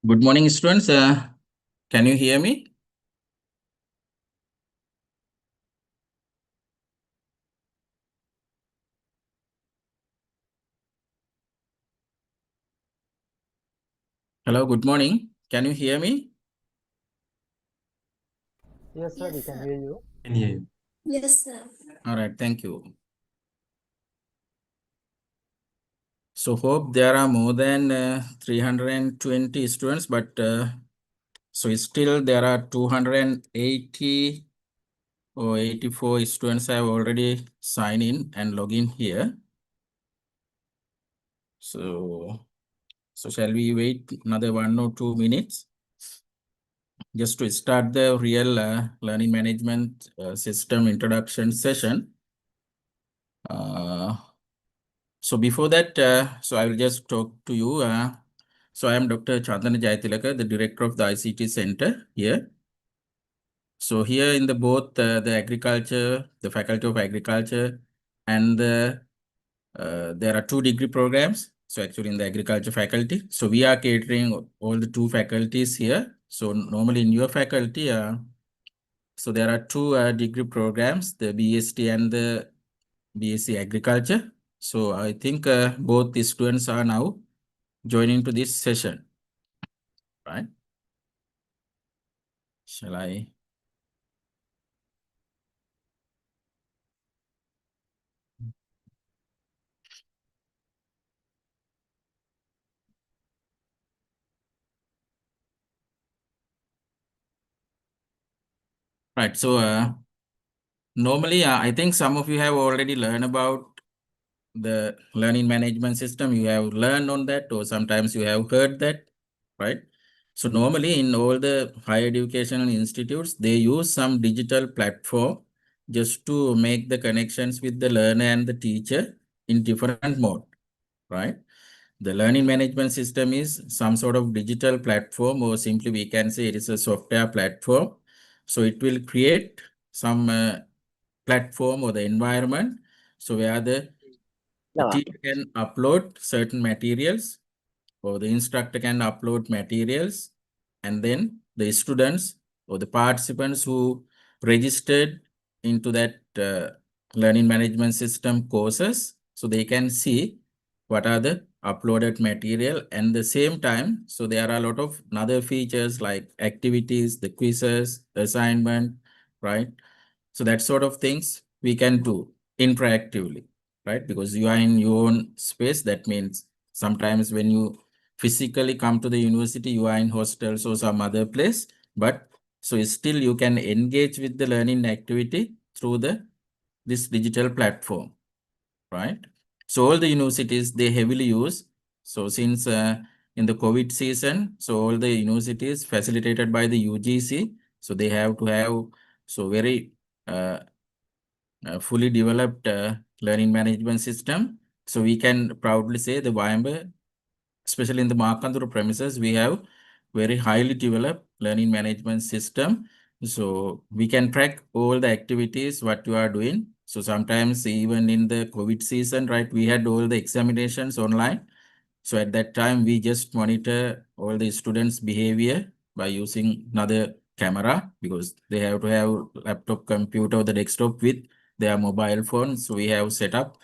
Good morning, students. Can you hear me? Hello, good morning. Can you hear me? Yes, sir, we can hear you. Can hear you. Yes, sir. All right, thank you. So hope there are more than 320 students, but so still there are 280 or 84 students have already signed in and log in here. So shall we wait another 1 or 2 minutes just to start the real learning management system introduction session? So before that, so I will just talk to you. So I am Dr. Chandana Jayatilaka, the director of the ICT Center here. So here in the both the agriculture, the Faculty of Agriculture, and there are 2 degree programs. So actually in the agriculture faculty, so we are catering all the 2 faculties here. So normally in your faculty, so there are 2 degree programs, the BSc and the BSc Agriculture. So I think both the students are now joining to this session, right? Shall I? Right. So normally, I think some of you have already learned about the learning management system. You have learned on that, or sometimes you have heard that, right? So normally in all the higher educational institutes, they use some digital platform just to make the connections with the learner and the teacher in different mode, right? The learning management system is some sort of digital platform, or simply we can say it is a software platform. So it will create some platform or the environment. So where the teacher can upload certain materials, or the instructor can upload materials, and then the students or the participants who registered into that learning management system courses, so they can see what are the uploaded material. And the same time, so there are a lot of other features like activities, the quizzes, assignment, right? So that sort of things we can do interactively, right? Because you are in your own space. That means sometimes when you physically come to the university, you are in hostels or some other place, but so still you can engage with the learning activity through this digital platform, right? So all the universities, they heavily use. So since in the COVID season, so all the universities facilitated by the UGC, so they have to have so very uh, fully developed learning management system. So we can proudly say the Wayamba, especially in the Markanduru premises, we have very highly developed learning management system. So we can track all the activities, what you are doing. So sometimes even in the COVID season, right, we had all the examinations online. So at that time, we just monitor all the students' behavior by using another camera, because they have to have laptop computer or the desktop with their mobile phone. So we have set up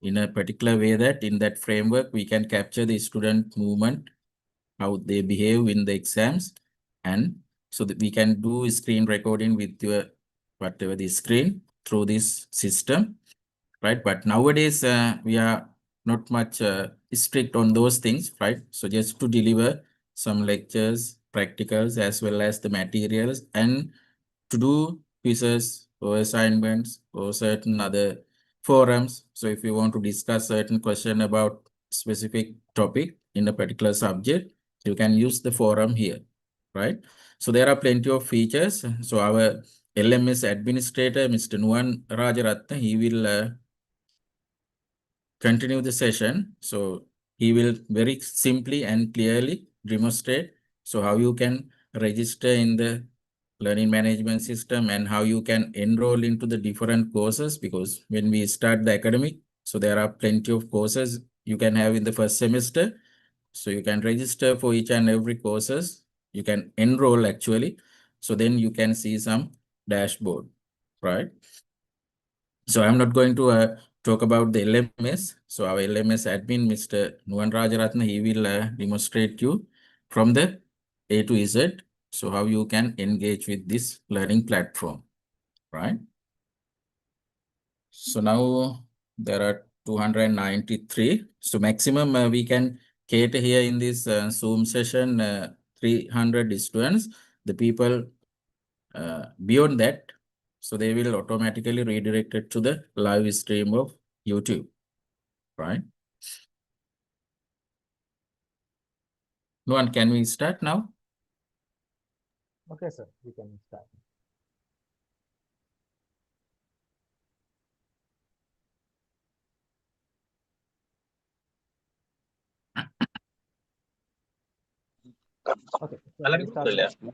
in a particular way that in that framework, we can capture the student movement, how they behave in the exams. And so that we can do screen recording with your whatever the screen through this system, right? But nowadays, we are not much strict on those things, right? So just to deliver some lectures, practicals, as well as the materials, and to do quizzes or assignments or certain other forums. So if you want to discuss certain question about specific topic in a particular subject, you can use the forum here, right? So there are plenty of features. So our LMS administrator, Mr. Nuwan Rajaratna, he will continue the session. So he will very simply and clearly demonstrate so how you can register in the learning management system and how you can enroll into the different courses, because when we start the academic, so there are plenty of courses you can have in the first semester. So you can register for each and every courses. You can enroll actually. So then you can see some dashboard, right? So I'm not going to talk about the LMS. So our LMS admin, Mr. Nuwan Rajaratna, he will demonstrate you from the A to Z. So how you can engage with this learning platform, right? So now there are 293. So maximum we can cater here in this Zoom session 300 students. The people beyond that, so they will automatically redirected to the live stream of YouTube, right? Luan, can we start now? Okay, sir, we can start. Okay, so we start, sir.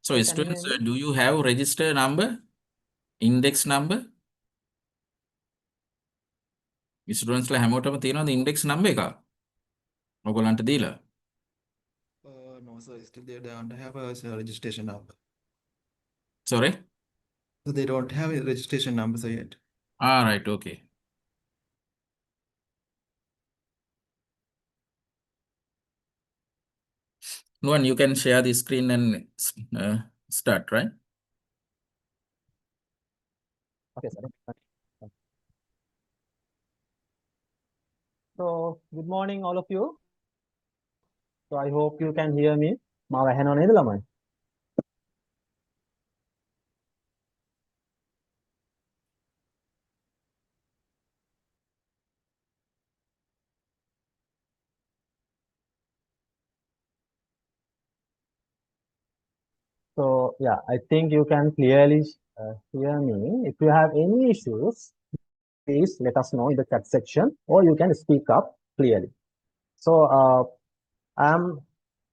So Sir, can you hear students, me? do you have register number, index number? Students la හැමෝටම තියෙනවද index number එක? ඔයගොල්ලන්ට දීලා? No, sir. Still, they don't have a registration number. Sorry? So they don't have a registration number so yet. All right, okay. Luan, you can share the screen and start, right? Okay, sir. So, good morning, all of you. So, I hope you can hear me. මාව ඇහෙනව නේද ළමයි? So, yeah, I think you can clearly hear me. If you have any issues, please let us know in the chat section or you can speak up clearly. So, I'm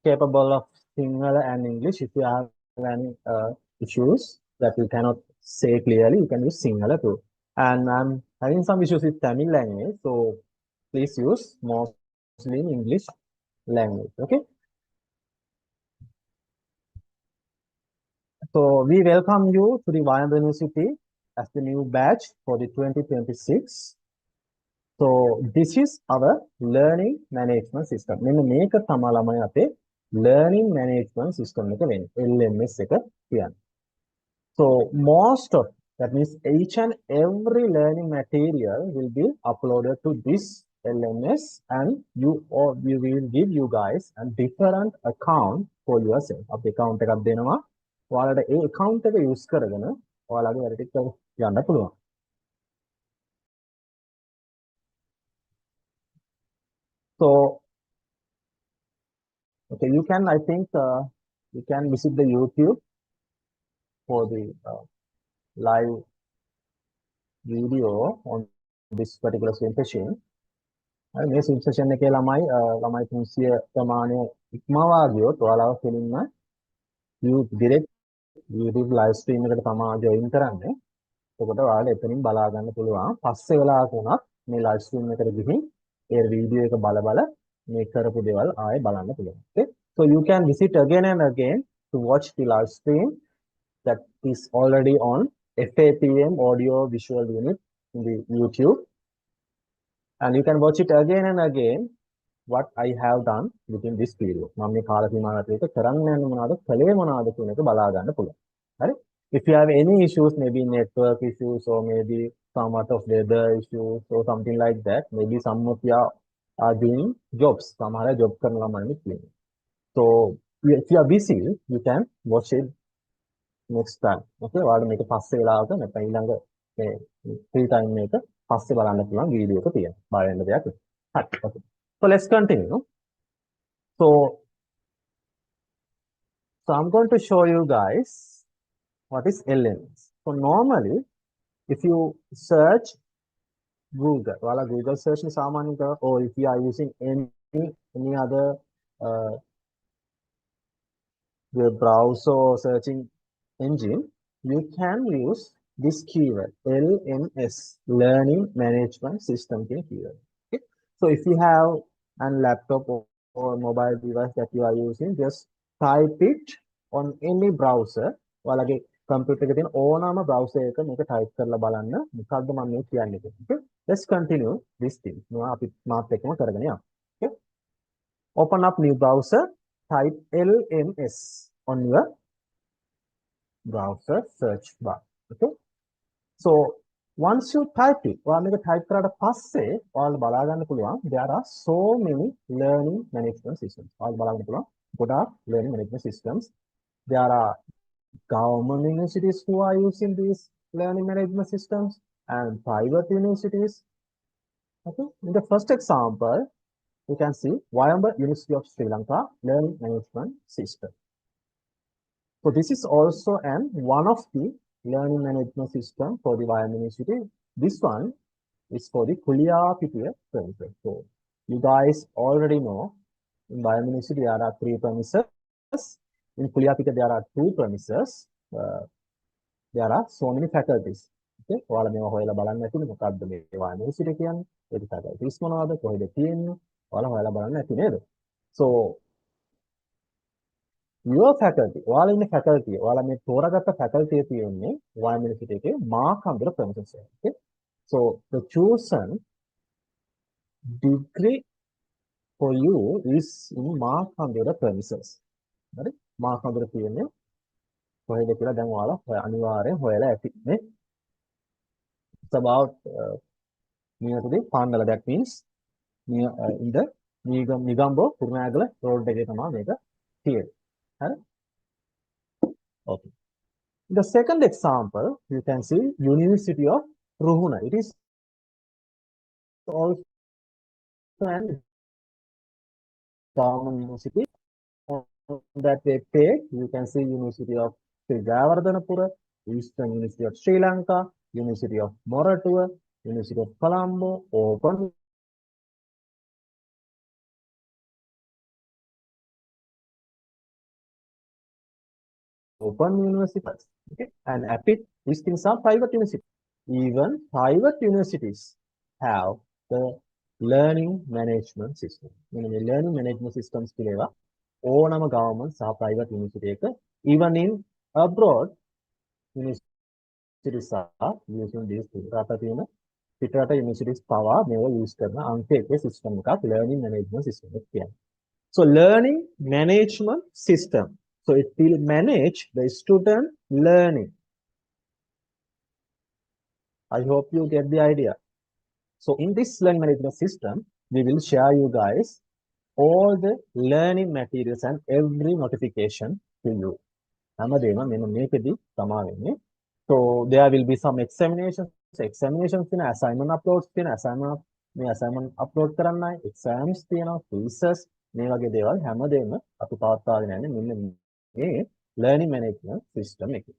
capable of Sinhala and English. If you have any issues that you cannot say clearly, you can use Sinhala too. And I'm having some issues with Tamil language, so please use mostly English language. Okay. So we welcome you to the Vayamba University as the new batch for the 2026. So this is our learning management system. මෙන්න මේක තමයි ළමයි අපේ learning management system එක වෙන්නේ. LMS එක කියන්නේ. So most of that means each and every learning material will be uploaded to this LMS and we will give you guys a different account for yourself. අපේ account එකක් දෙනවා. ඔයාලට ඒ account එක use කරගෙන ඔයාලගේ වැඩ ටික යන්න පුළුවන්. So okay, you can, I think, you can visit the YouTube for the live video on this particular swim session. මේ swim session එකේ ළමයි 300 ප්‍රමාණය ඉක්මවා ගියොත් ඔයාලව කෙලින්ම direct YouTube live stream එකට තමයි join කරන්නේ. එතකොට ඔයාලට එතනින් බලා ගන්න පුළුවන්. පස්සේ වෙලාවක වුණත් මේ live stream එකට ගිහින් ඒ වීඩියෝ එක බල බල මේ කරපු දේවල් ආයෙ බලන්න පුළුවන්. Okay? So you can visit again and again to watch the live stream that is already on FAPM audio visual unit in the YouTube. And you can watch it again and again what I have done within this video. මම මේ කාල සීමාව ඇතුළත කරන්න යන්නේ මොනවද, කළේ මොනවද කියන එක බලා ගන්න පුළුවන්. හරි? If you have any issues, maybe network issues or maybe somewhat of weather issues or something like that, maybe some of you are doing jobs. සමහර job කරන ළමයි ඉන්නේ. So if you are busy, you can watch it next time. Okay? ඔයාලට මේක පස්සේ වෙලාවක නැත්නම් ඊළඟ මේ free time එක පස්සේ බලන්න පුළුවන් වීඩියෝ එක තියෙනවා. බය වෙන්න දෙයක් නෑ. හරි. Okay. So let's continue. So I'm going to show you guys what is LMS. So normally, if you search Google, while Google search is or if you are using any other web browser or searching engine, you can use this keyword LMS, Learning Management System keyword. Okay. So if you have a laptop or mobile device that you are using, just type it on any browser. ඔයාලගේ computer එකේ තියෙන ඕනම browser එක මේක type කරලා බලන්න මොකද්ද මම මේ කියන්නේ. Okay. Let's continue this thing. අපි මාත් එක්කම කරගෙන යමු. Okay. Open up new browser, type LMS on your browser search bar. Okay. So once you type it, ඔයා මේක type කරාට පස්සේ ඔයාලා බලා ගන්න පුළුවන් there are so many learning management systems. ඔයාලා බලා ගන්න පුළුවන් ගොඩාක් learning management systems. There are government universities who are using these learning management systems and private universities. Okay. In the first example, you can see Wayamba University of Sri Lanka Learning Management System. So this is also one of the learning management system for the Wayamba University. This one is for the Kulia PTA premises. So you guys already know in Wayamba University there are 3 premises. In Kulia PTA there are 2 premises. There are so many faculties. Okay. ඔයාලා මේවා හොයලා බලන්න ඇතිනේ මොකක්ද මේ Wayamba University කියන්නේ. ඒක faculties මොනවද කොහෙද තියෙන්නේ? ඔයාලා හොයලා බලන්න ඇති නේද? So your faculty, ඔයාලා ඉන්න faculty, ඔයාලා මේ තෝරාගත්ත faculty තියෙන්නේ Wayamba University එකේ මාකන්දර premises එක. Okay. So the chosen degree for you is in මාකන්දර premises. හරි? මාකන්දර තියෙන්නේ කොහෙද කියලා දැන් ඔයාලා අනිවාර්යෙන් හොයලා ඇති නේ. It's about near to the Pandala. That means near in the Nigambo Purnagala road එකේ තමයි මේක තියෙන්නේ. හරි? Okay. The second example, you can see University of Ruhuna. It is also an government university. On that web page, you can see University of Sri Jayawardhanapura, Eastern University of Sri Lanka, University of Moratuwa, University of Colombo, Open universities. Okay. And APIT, these things are private universities. Even private universities have the learning management system. The learning management systems කියලේවා ඕනම government සහ private university එක even in abroad universities are using these things. රට තියෙන පිටරට universities පවා මේව use කරන අංක එකේ system එකක් learning management system එක කියන්නේ. So learning management system. So it will manage the student learning. I hope you get the idea. So in this learning management system, we will share you guys all the learning materials and every notification to you. So there will be some examinations in assignment uploads, assignment upload කරන්නයි, exams තියෙනවා, quizzes මේ වගේ දේවල් හැමදේම අපි පවත්වාගෙන යන්නේ මෙන්න මේ learning management system එකේ.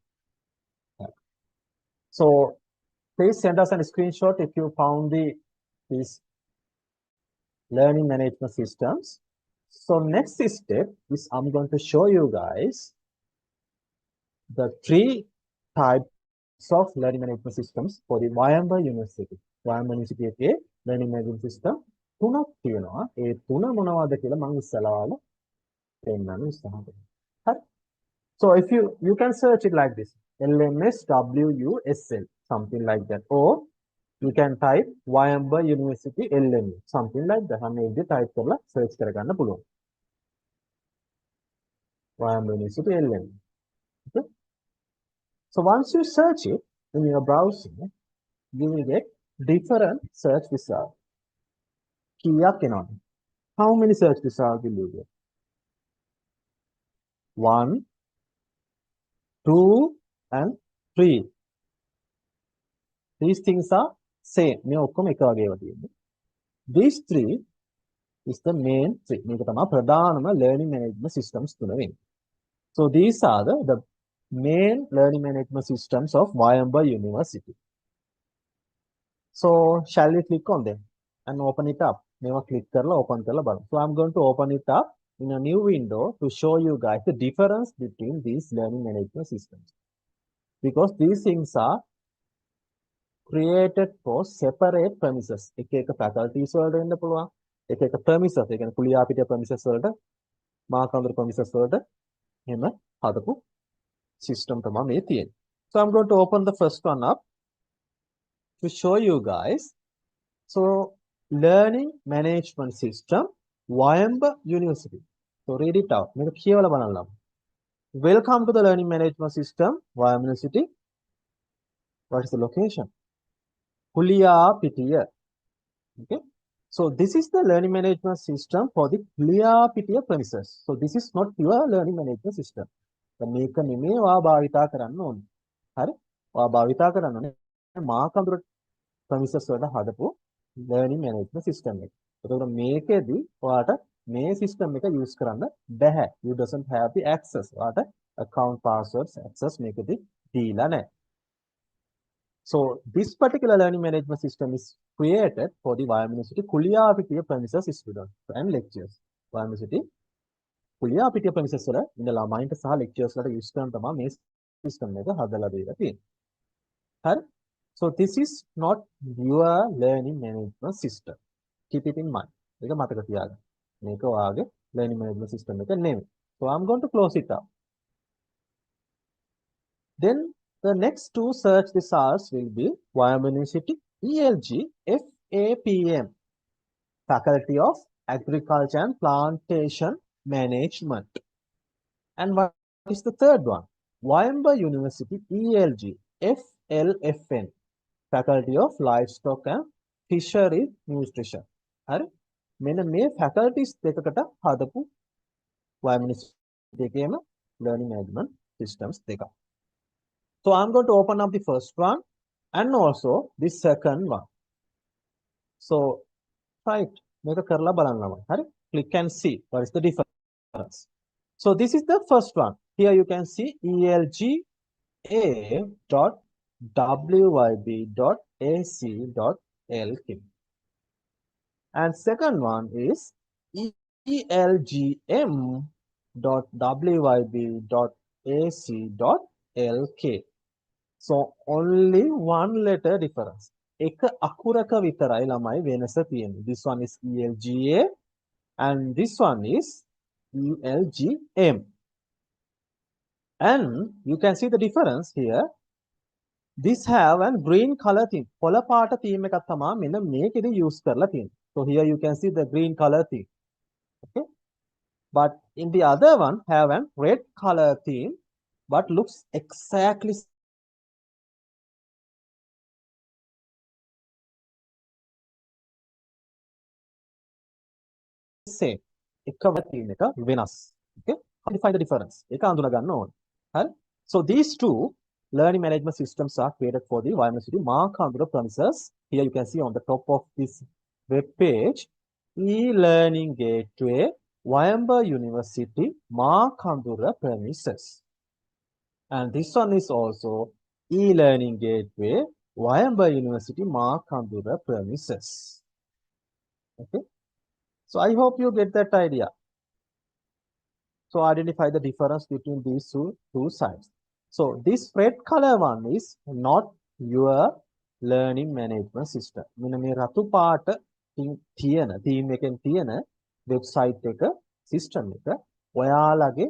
So please send us a screenshot if you found these learning management systems. So next step is I'm going to show you guys the 3 types of learning management systems for the Wayamba University. Wayamba University එකේ learning management system 3ක් තියෙනවා. ඒ 3 මොනවද කියලා මම ඉස්සලාවල පෙන්නන්න උත්සාහ කරනවා. හරි. So if you can search it like this. LMSWUSL, something like that. Or you can type Wayamba University LMU, something like that. हम एक type करला search කරගන්න පුළුවන්. Wayamba University LMU. Okay. So once you search it in your browser, you will get different search results. කීයක් එනවද? How many search results will you get? 1, 2, and 3. These things are same. මේ ඔක්කොම එක වගේව තියෙන්නේ. These 3 is the main 3. මේක තමයි ප්‍රධානම learning management systems තුන වෙන්නේ. So these are the main learning management systems of Wayamba University. So shall we click on them and open it up? මේවා click කරලා open කරලා බලමු. So I'm going to open it up in a new window to show you guys the difference between these learning management systems. Because these things are created for separate premises. එක faculties වලට වෙන්න පුළුවන්. එක premises, ඒ කියන්නේ කුලියා පිටිය premises වලට, මාකන්දර premises වලට එහෙම හදපු system තමයි මේ තියෙන්නේ. So I'm going to open the first one up to show you guys. So learning management system, Wayamba University. So read it out. මේක කියවලා බලන්න. Welcome to the learning management system, Wayamba University. What is the location? Kuliya Pitiya. Okay. So this is the learning management system for the Kuliya Pitiya premises. So this is not your learning management system. මේක නෙමෙයි ඔයා භාවිතා කරන්න ඕනේ. හරි? ඔයා භාවිතා කරන්න ඕනේ මාකන්දුර premises වලට හදපු learning management system එක. එතකොට මේකෙදි ඔයාට මේ system එක use කරන්න බැහැ. You doesn't have the access. ඔයාට account passwords access මේකෙදි දීලා නැහැ. So this particular learning management system is created for the Wayamba University Kuliya Pitiya premises students and lecturers. Wayamba University Kuliya Pitiya premises වල ඉන්න ළමයින්ට සහ lecturers වලට use කරන තමයි මේ system එක හදලා දීලා තියෙන්නේ. හරි? So this is not your learning management system. Keep it in mind. ඒක මතක තියාගන්න. මේක ඔයාගේ learning management system එක නෙමෙයි. So I'm going to close it up. Then the next two search results will be Wayamba University ELG FAPM, Faculty of Agriculture and Plantation Management. And what is the third one? Wayamba University ELG FLFN, Faculty of Livestock and Fishery Nutrition. හරි? මෙන්න මේ faculties දෙකකට හදපු Wayamba University එකේම learning management systems දෙකක්. So I'm going to open up the first one and also the second one. So right, මේක කරලා බලන්න. හරි? Click and see what is the difference. So this is the first one. Here you can see elga.wyb.ac.lk. And second one is elgm.wyb.ac.lk. So only one letter difference. එක අකුරක විතරයි ළමයි වෙනස තියෙන්නේ. This one is ELGA and this one is ELGM. And you can see the difference here. This have a green color theme. කොළ පාට theme එකක් තමයි මෙන්න මේකෙදි use කරලා තියෙන්නේ. So here you can see the green color theme. Okay. But in the other one have a red color theme but looks exactly same. එකම theme එක වෙනස්. Okay. How do you find the difference? ඒක අඳුන ගන්න ඕනේ. හරි? So these two learning management systems are created for the Wayamba University Markandura premises. Here you can see on the top of this web page, e-learning gateway, Wayamba University Markandura premises. And this one is also e-learning gateway, Wayamba University Markandura premises. Okay. So I hope you get that idea. So identify the difference between these two sides. So this red color one is not your learning management system. මෙන්න මේ රතු පාට තියෙන theme එකෙන් තියෙන website එක system එක ඔයාලගේ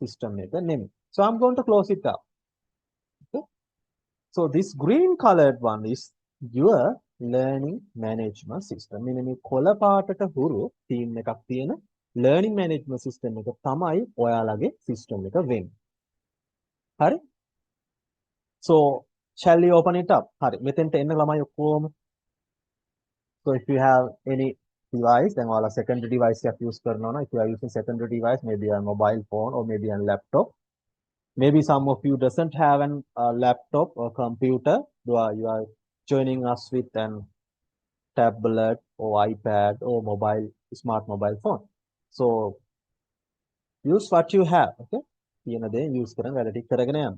system එක නෙමෙයි. So I'm going to close it up. Okay. So this green colored one is your learning management system. මෙන්න මේ කොළ පාටට හුරු theme එකක් තියෙන learning management system එක තමයි ඔයාලගේ system එක වෙන්නේ. හරි? So shall we open it up? හරි. මෙතෙන්ට එන්න ළමයි ඔක්කොම. So if you have any device, then ඔයාලා secondary device එකක් use කරනවා නම්, if you are using secondary device, maybe a mobile phone or maybe a laptop. Maybe some of you doesn't have a laptop or computer. You are joining us with an tablet or iPad or smart mobile phone. So use what you have. Okay. තියෙන දේ use කරන් වැඩ ටික කරගෙන යන්න.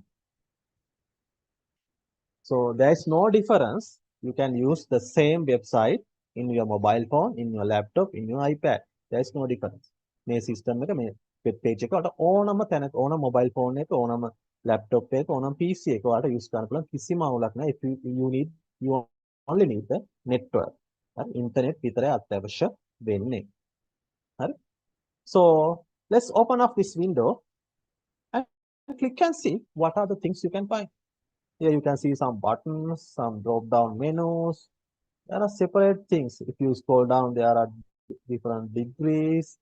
So there is no difference. You can use the same website in your mobile phone, in your laptop, in your iPad. There is no difference. මේ system එක මේ web page එක ඔයාලට ඕනම තැනක ඕනම mobile phone එක ඕනම laptop එක ඕනම PC එක ඔයාලට use කරන්න පුළුවන් කිසිම අවුලක් නැහැ. If you need you only need the network. Internet විතරයි අත්‍යවශ්‍ය වෙන්නේ. හරි. So let's open up this window and click and see what are the things you can find. Here you can see some buttons, some drop down menus. There are separate things. If you scroll down, there are different degrees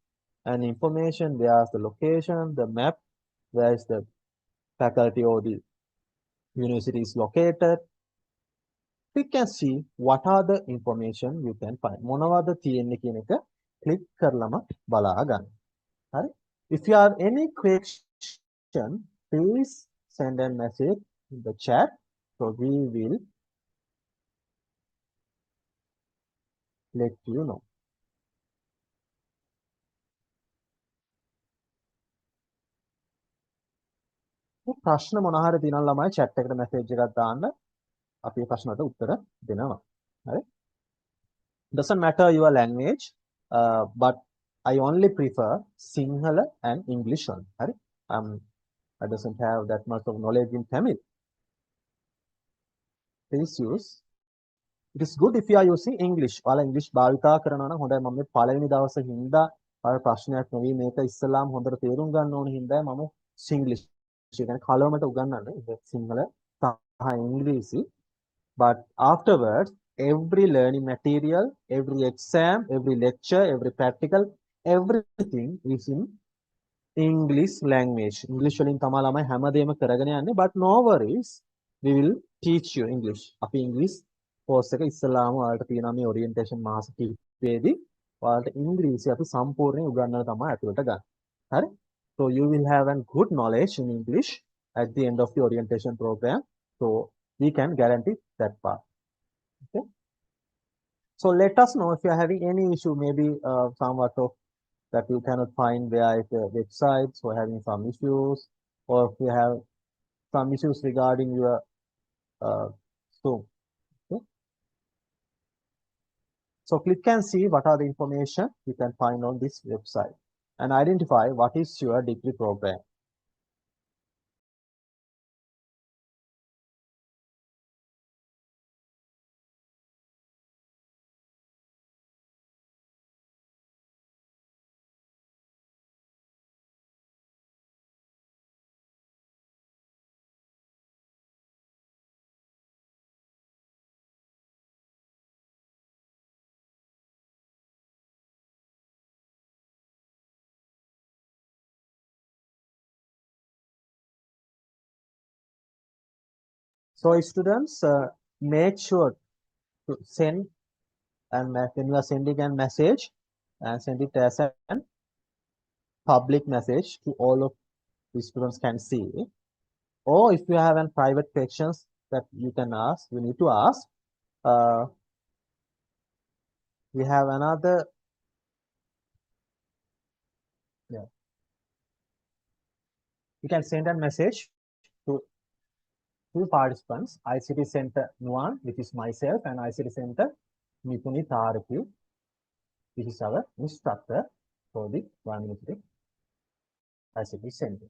and information. There's the location, the map, where is the faculty or the university is located. We can see what are the information you can find. මොනවද තියෙන්නේ කියන එක click කරලම බලා ගන්න. හරි? If you have any question, please send a message in the chat. So we will let you know. ප්‍රශ්න මොන හරි තියෙනවා ළමයි chat එකට message එකක් දාන්න. අපි ප්‍රශ්නට උත්තර දෙනවා. හරි? Doesn't matter your language, but I only prefer Sinhala and English one. Hari? I doesn't have that much of knowledge in Tamil. Please use. It is good if you are using English. ඔයාලා English භාවිතා කරනවා නම් හොඳයි. මම මේ පළවෙනි දවසේ හින්දා ඔයාලා ප්‍රශ්නයක් නෙවෙයි මේක ඉස්සලාම හොඳට තේරුම් ගන්න ඕන හින්දා මම Singlish කියන්නේ කලවමට උගන්වන්නේ සිංහල සහ ඉංග්‍රීසි. But afterwards, every learning material, every exam, every lecture, every practical, everything is in English language. English වලින් තමයි ළමයි හැමදේම කරගෙන යන්නේ. But no worries, we will teach you English. අපි English course එක ඉස්සලාම ඔයාලට තියෙනවා මේ orientation මාස කිහිපෙදී. ඔයාලට ඉංග්‍රීසි අපි සම්පූර්ණයෙන් උගන්වලා තමයි ඇතුළට ගන්න. හරි? So you will have a good knowledge in English at the end of the orientation program. So we can guarantee that part. Okay. So let us know if you are having any issue, maybe somewhat of that you cannot find via the websites or having some issues, or if you have some issues regarding your Zoom. Okay. So click and see what are the information you can find on this website and identify what is your degree program. So students, make sure to send, and when you are sending a message, and send it as a public message to all of the students can see. Or if you have any private questions that you can ask, you need to ask. We have another, yeah. You can send a message to two participants, ICT Center Nuan, which is myself, and ICT Center Mipuni Tharaki. This is our instructor for the one ICT Center.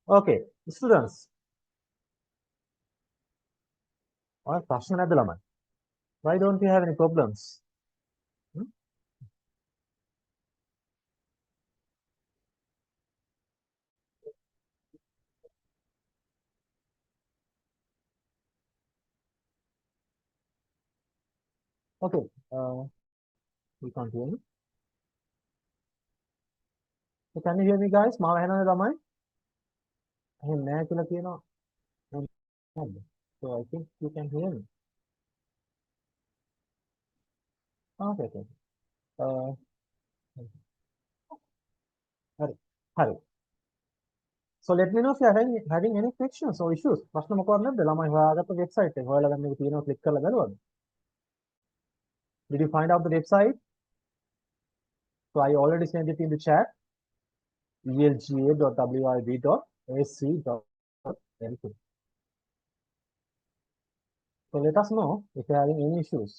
Okay, students. ඔය ප්‍රශ්න නැද්ද ළමයි? Why don't you have any problems? Hmm? Okay, you can't hear me. So can you hear me guys? මාව ඇහෙනවද ළමයි? ඇහෙන්නේ නැහැ කියලා කියනවා. නැද්ද? So I think you can hear me. Okay, okay. Uh, හරි. හරි. So let me know if you are having any questions or issues. ප්‍රශ්න මොකක්ද නැද්ද? ළමයි හොයාගත්ත වෙබ්සයිට් එක හොයලා ගන්න එක තියෙනවා ක්ලික් කරලා බලවද? Did you find out the website? So I already sent it in the chat. elga.wib.ac.lk. So let us know if you are having any issues.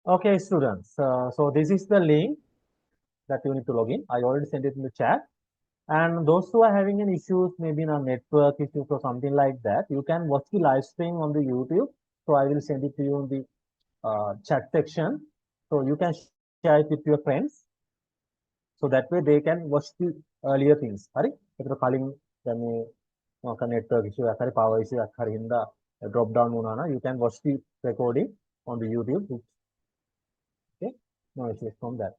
Okay, students. So this is the link that you need to log in. I already sent it in the chat. And those who are having any issues, maybe in a network issues or something like that, you can watch the live stream on the YouTube. So I will send it to you in the chat section. So you can share it with your friends. So that way they can watch the earlier things. හරි? ඒකට කලින් දැන් මේ මොකක් network issue එකක් හරි power issue එකක් හරි හින්දා drop down වුණා නම් you can watch the recording on the YouTube. Okay? No issues from that.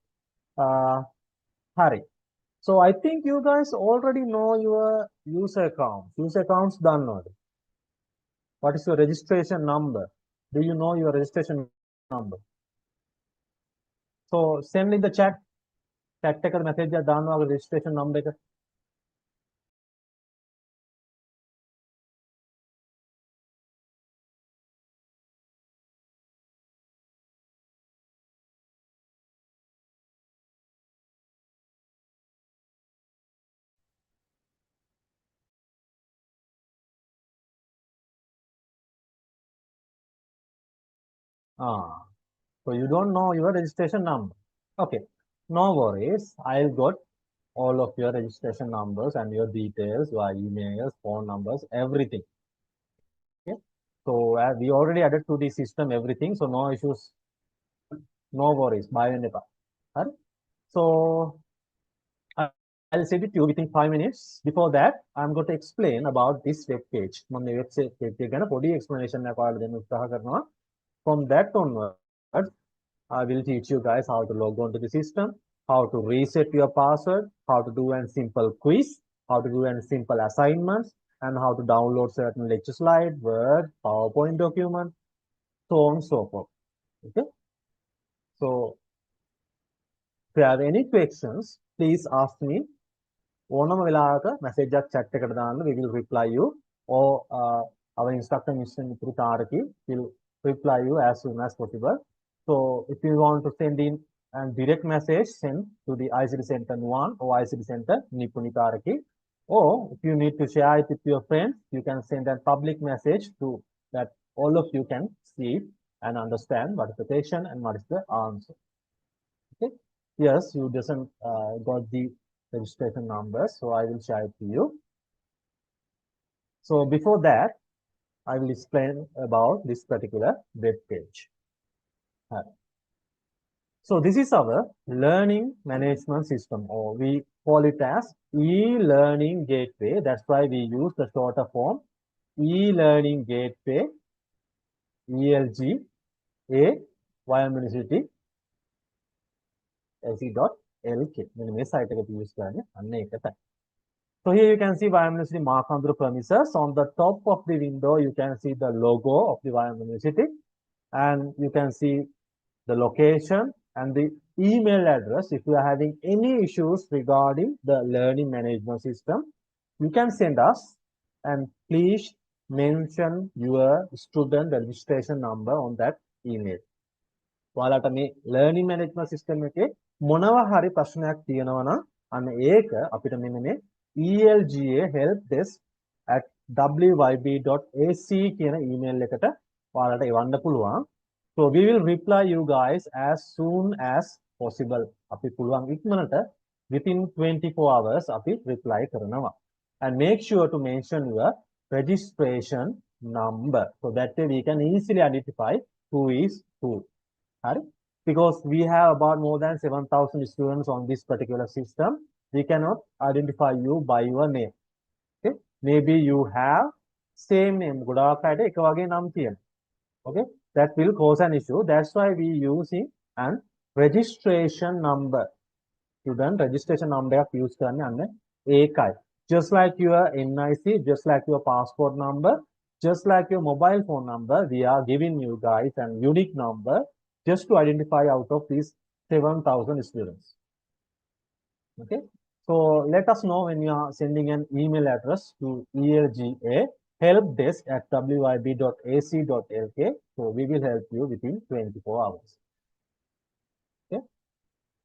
Hari. So I think you guys already know your user account. User accounts done already. What is your registration number? Do you know your registration number? So send in the chat. Chat එක message එක දානවා registration number එක. So you don't know your registration number. Okay, no worries. I'll got all of your registration numbers and your details, your emails, phone numbers, everything. Okay. So we already added to the system everything. So no issues, no worries. Bye and So I'll send it to you within 5 minutes. Before that, I'm going to explain about this web page. මම මේ website page එක ගැන පොඩි explanation එකක් ඔයාලට දෙන්න උත්සාහ කරනවා. From that onwards, I will teach you guys how to log on to the system, how to reset your password, how to do a simple quiz, how to do a simple assignments, and how to download certain lecture slide, Word, PowerPoint document, so on and so forth. Okay. So if you have any questions, please ask me. ඕනම වෙලාවක message එකක් chat එකට දාන්න, we will reply you, or our instructor Mr. Mithru Taraki will reply you as soon as possible. So if you want to send in a direct message, send to the ICT Center 1 or ICT Center Nipuni Taraki. Or if you need to share it with your friends, you can send a public message to that all of you can see and understand what is the question and what is the answer. Okay. Yes, you doesn't got the registration number, so I will share it to you. So before that, I will explain about this particular web page. So this is our learning management system, or we call it as e-learning gateway. That's why we use the shorter form e-learning gateway, ELGA, via University lc.lk. මේ site එක use කරන්නේ අන්න ඒකටයි. So here you can see Vyam University Markandra premises. On the top of the window, you can see the logo of the Vyam University, and you can see the location and the email address. If you are having any issues regarding the learning management system, you can send us, and please mention your student registration number on that email. ඔයාලට මේ learning management system එකේ මොනවා හරි ප්‍රශ්නයක් තියෙනවා නම් අන්න ඒක අපිට මෙන්න මේ ELGA help desk at wyb.ac කියන email එකට ඔයාලට එවන්න පුළුවන්. So we will reply you guys as soon as possible. අපි පුළුවන් ඉක්මනට within 24 hours අපි reply කරනවා. And make sure to mention your registration number, so that way we can easily identify who is who. Because we have about more than 7,000 students on this particular system, we cannot identify you by your name. Okay, maybe you have same name, okay, that will cause an issue. That's why we using an registration number. Student registration number use කරන්නේ අන්න ඒකයි. Just like your NIC, just like your passport number, just like your mobile phone number, we are giving you guys an unique number just to identify out of these 7,000 students. Okay, so let us know when you are sending an email address to ELGA helpdesk at wyb.ac.lk. So we will help you within 24 hours. Okay,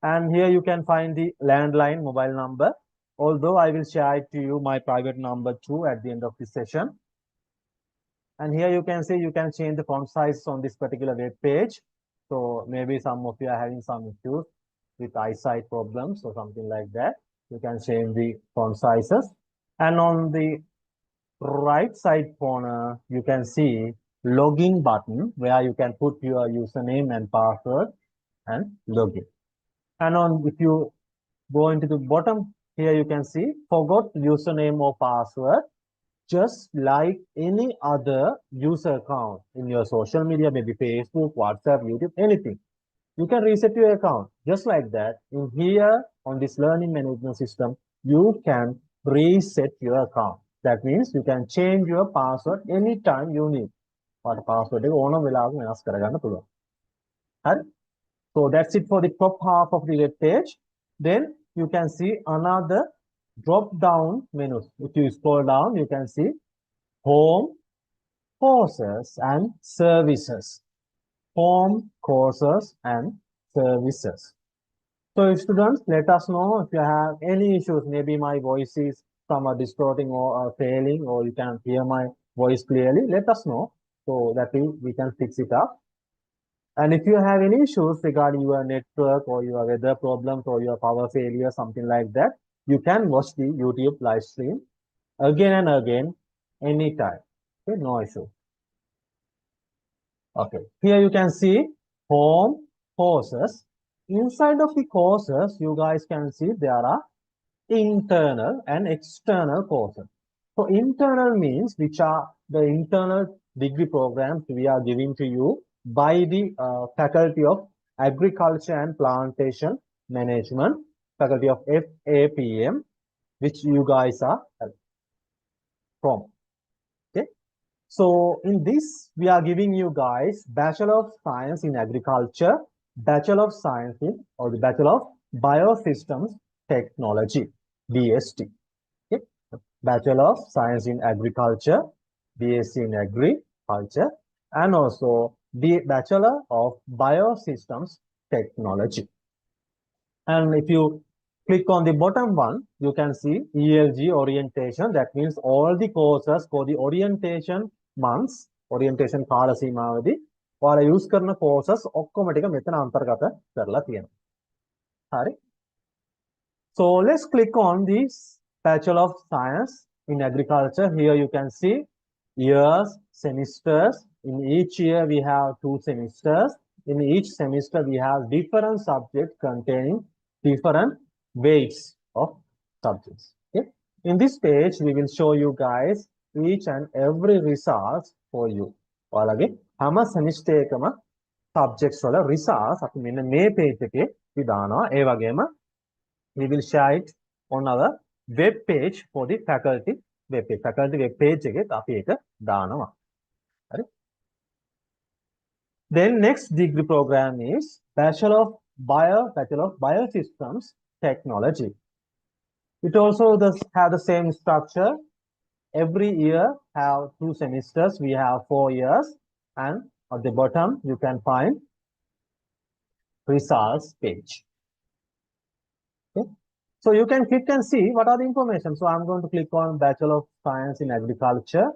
and here you can find the landline mobile number. Although I will share it to you my private number too at the end of this session. And here you can see you can change the font size on this particular web page. So maybe some of you are having some issues with eyesight problems or something like that. You can change the font sizes. And on the right side corner, you can see login button where you can put your username and password and login. And on if you go into the bottom, here you can see forgot username or password. Just like any other user account in your social media, maybe Facebook, WhatsApp, YouTube, anything. You can reset your account just like that. In here on this learning management system, you can reset your account. That means you can change your password anytime you need. What password ඕන වෙලාවක වෙනස් කරගන්න පුළුවන්. හරි? So that's it for the top half of the web page. Then you can see another drop down menus. If you scroll down, you can see home, courses and services. Home, courses and services. So students, let us know if you have any issues. Maybe my voice is somewhat distorting or failing, or you can hear my voice clearly. Let us know so that we can fix it up. And if you have any issues regarding your network or your weather problems or your power failure, something like that, you can watch the YouTube live stream again and again, anytime. Okay, no issue. Okay, here you can see home courses. Inside of the courses, you guys can see there are internal and external courses. So internal means which are the internal degree programs we are giving to you by the Faculty of Agriculture and Plantation Management, Faculty of FAPM, which you guys are from. Okay. So in this, we are giving you guys Bachelor of Science in Agriculture, Bachelor of Science in, or the Bachelor of Biosystems Technology, BST. Okay. Bachelor of Science in Agriculture, BSc in Agriculture, and also the Bachelor of Biosystems Technology. And if you click on the bottom one, you can see ELG orientation. That means all the courses for the orientation months, orientation කාල සීමාවදී ඔයාලා use කරන courses ඔක්කොම ටික මෙතන අන්තර්ගත කරලා තියෙනවා. හරි. So let's click on this Bachelor of Science in Agriculture. Here you can see years, semesters. In each year we have 2 semesters. In each semester we have different subjects containing different weights of subjects. Okay. In this page, we will show you guys each and every results for you. ඔයාලගේ හැම semester එකම subjects වල results අපි මෙන්න මේ page එකේ අපි දානවා. ඒ වගේම we will share it on our web page for the faculty web page. Faculty web page එකේ අපි ඒක දානවා. හරි. Then next degree program is Bachelor of Biosystems Technology. It also does have the same structure. Every year have 2 semesters. We have 4 years, and at the bottom you can find results page. Okay. So you can click and see what are the information. So I'm going to click on Bachelor of Science in Agriculture,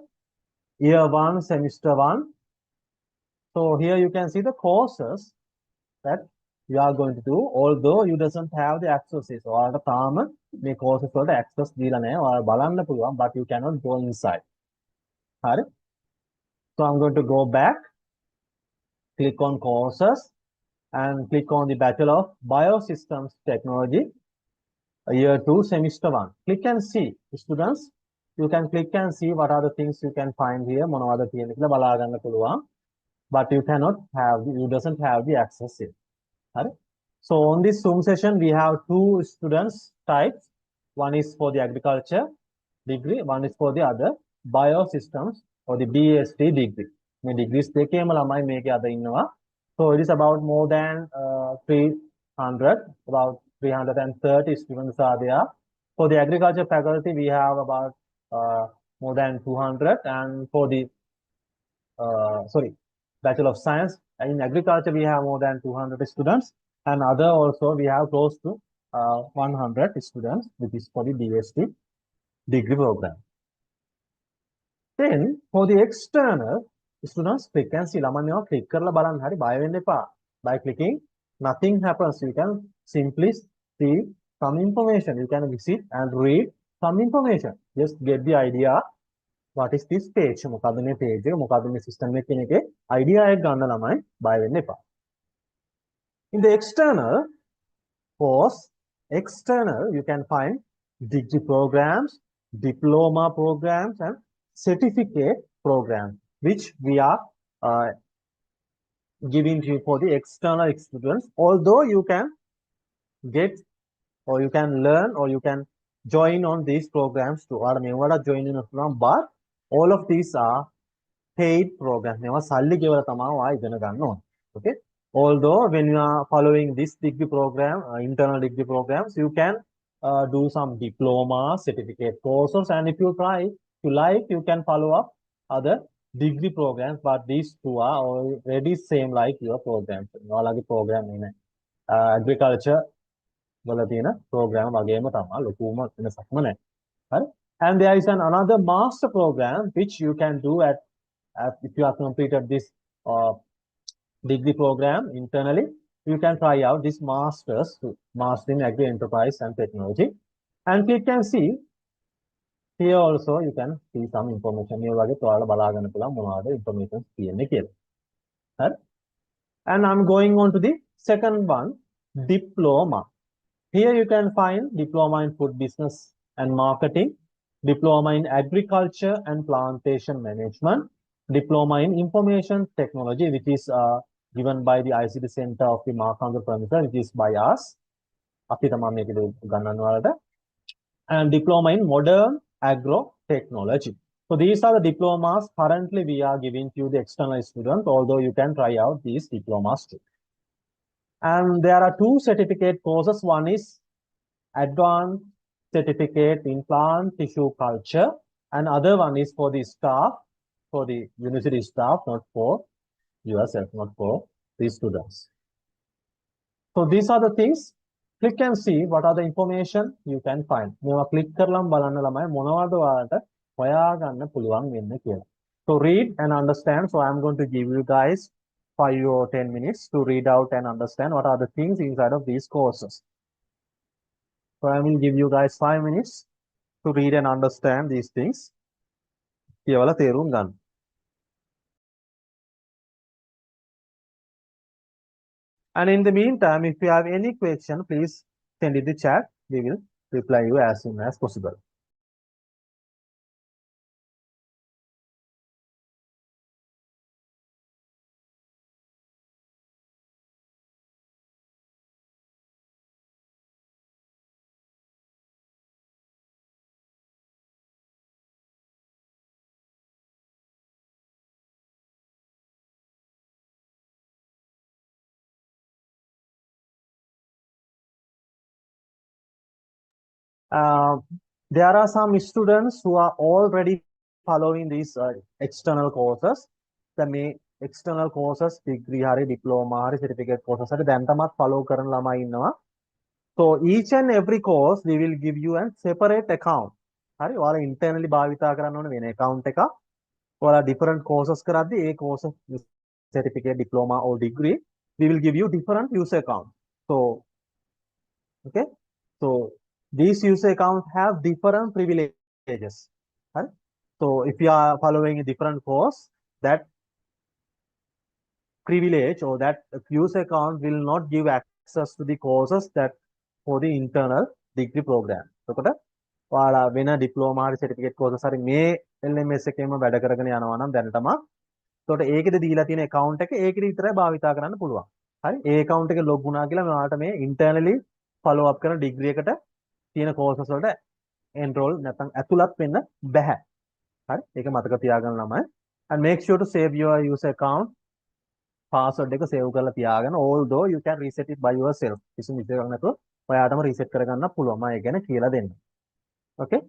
year 1, semester 1. So here you can see the courses that you are going to do, although you doesn't have the access. So ඔයාලට තාම මේ courses වලට access දීලා නැහැ. ඔයාලා බලන්න පුළුවන්, but you cannot go inside. හරි. So I'm going to go back, click on courses, and click on the Bachelor of Biosystems Technology, year 2, semester 1. Click and see, students. You can click and see what are the things you can find here. මොනවද තියෙන්නේ කියලා බලා ගන්න පුළුවන්. But you cannot have, you doesn't have the access here. Right? So on this Zoom session, we have 2 students types. One is for the agriculture degree, one is for the other biosystems or the BSc degree. මේ degrees දෙකේම ළමයි මේකේ අද ඉන්නවා. So it is about more than 300, about 330 students are there. For the agriculture faculty, we have about more than 200, and for the Bachelor of Science in Agriculture, we have more than 200 students, and other also we have close to 100 students, which is for the BSc degree program. Then for the external students, click and see. ළමයින්ව click කරලා බලන්න. හරි, බය වෙන්න එපා. By clicking, nothing happens. You can simply see some information. You can visit and read some information. Just get the idea. What is this page? මොකද්ද මේ page එක? මොකද්ද මේ system එක කියන එකේ idea එක ගන්න ළමයි බය වෙන්න එපා. In the external course, you can find degree programs, diploma programs, and certificate programs, which we are giving to you for the external students. Although you can get, or you can learn, or you can join on these programs too. or මේවට join වෙන්න පුළුවන්, but all of these are paid programs. මේවා සල්ලි ගෙවලා තමයි ඔයා ඉගෙන ගන්න ඕනේ. Okay. Although when you are following this degree program, internal degree programs, you can do some diploma, certificate courses, and if you like, you can follow up other degree programs. But these 2 are already same like your programs. ඔයාලගේ program නේ. Agriculture වල තියෙන program වගේම තමයි ලොකුම වෙනසක්ම නැහැ. Right? And there is another master program which you can do at if you have completed this degree program internally, you can try out this master in agri enterprise and technology. And you can see here also you can see some information. මේ වගේ ඔයාලා බලා ගන්න පුළුවන් මොනවද information තියෙන්නේ කියලා. හරි? And I'm going on to the second one, diploma. Here you can find diploma in food business and marketing, diploma in agriculture and plantation management, diploma in information technology, which is given by the ICT Center of the Markangar Premises, which is by us. අපි තමයි මේක ගන්නන්න වලට. And diploma in modern agro technology. So these are the diplomas currently we are giving to the external students, although you can try out these diplomas too. And there are two certificate courses. One is advanced certificate in plant tissue culture, and other one is for the staff, for the university staff, not for yourself, not for the students. So these are the things. Click and see what are the information you can find. මේවා click කරලම බලන්න ළමයි මොනවද ඔයාලට හොයාගන්න පුළුවන් වෙන්නේ කියලා. So read and understand. So I'm going to give you guys 5 or 10 minutes to read out and understand what are the things inside of these courses. So I will give you guys 5 minutes to read and understand these things. කියවලා තේරුම් ගන්න. And in the meantime, if you have any question, please send in the chat. We will reply you as soon as possible. There are some students who are already following these external courses. The external courses, degree, diploma, certificate courses, දැන්ටමත් follow කරන ළමයි ඉන්නවා. So each and every course we will give you a separate account. හරි ඔයාලා internally භාවිතා කරන්න ඕන වෙන account එකක්. ඔයාලා different courses කරද්දී ඒ course certificate, diploma or degree, we will give you different user account. So okay, so these user accounts have different privileges. Right? So if you are following a different course, that privilege or that user account will not give access to the courses that for the internal degree program. එතකොට ඔයාලා වෙන diploma හරි certificate courses හරි මේ LMS එකේම වැඩ කරගෙන යනවා නම් දැනටම එතකොට ඒකෙද දීලා තියෙන account එක ඒකෙද විතරයි භාවිතා කරන්න පුළුවන්. හරි? ඒ account එකේ log වුණා කියලා ඔයාලට මේ internally follow up කරන degree එකට තියෙන courses වලට enroll නැත්නම් ඇතුළත් වෙන්න බෑ. හරි? ඒක මතක තියාගන්න ළමයි. And make sure to save your user account password එක save කරලා තියාගන්න. Although you can reset it by yourself. කිසිම විදිහකට නැතුව ඔයාටම reset කරගන්න පුළුවන්. මම ඒ ගැන කියලා දෙන්න. Okay?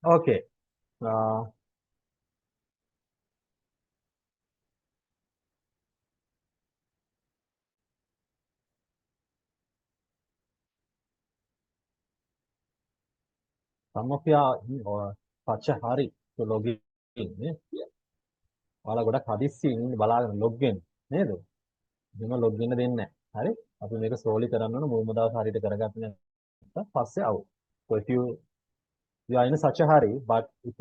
Okay. Uh, some of you are such a hurry to log in. ඔයාලා ගොඩක් හදිස්සියෙන් ඉන්න බලාගෙන log වෙන්න නේද? එහෙම log වෙන්න දෙන්නේ නැහැ. හරි? අපි මේක slowly කරන්න ඕන මුල්ම දවස් හරියට කරගත්තේ නැත්නම් පස්සේ out. So if you are in such a hurry, but if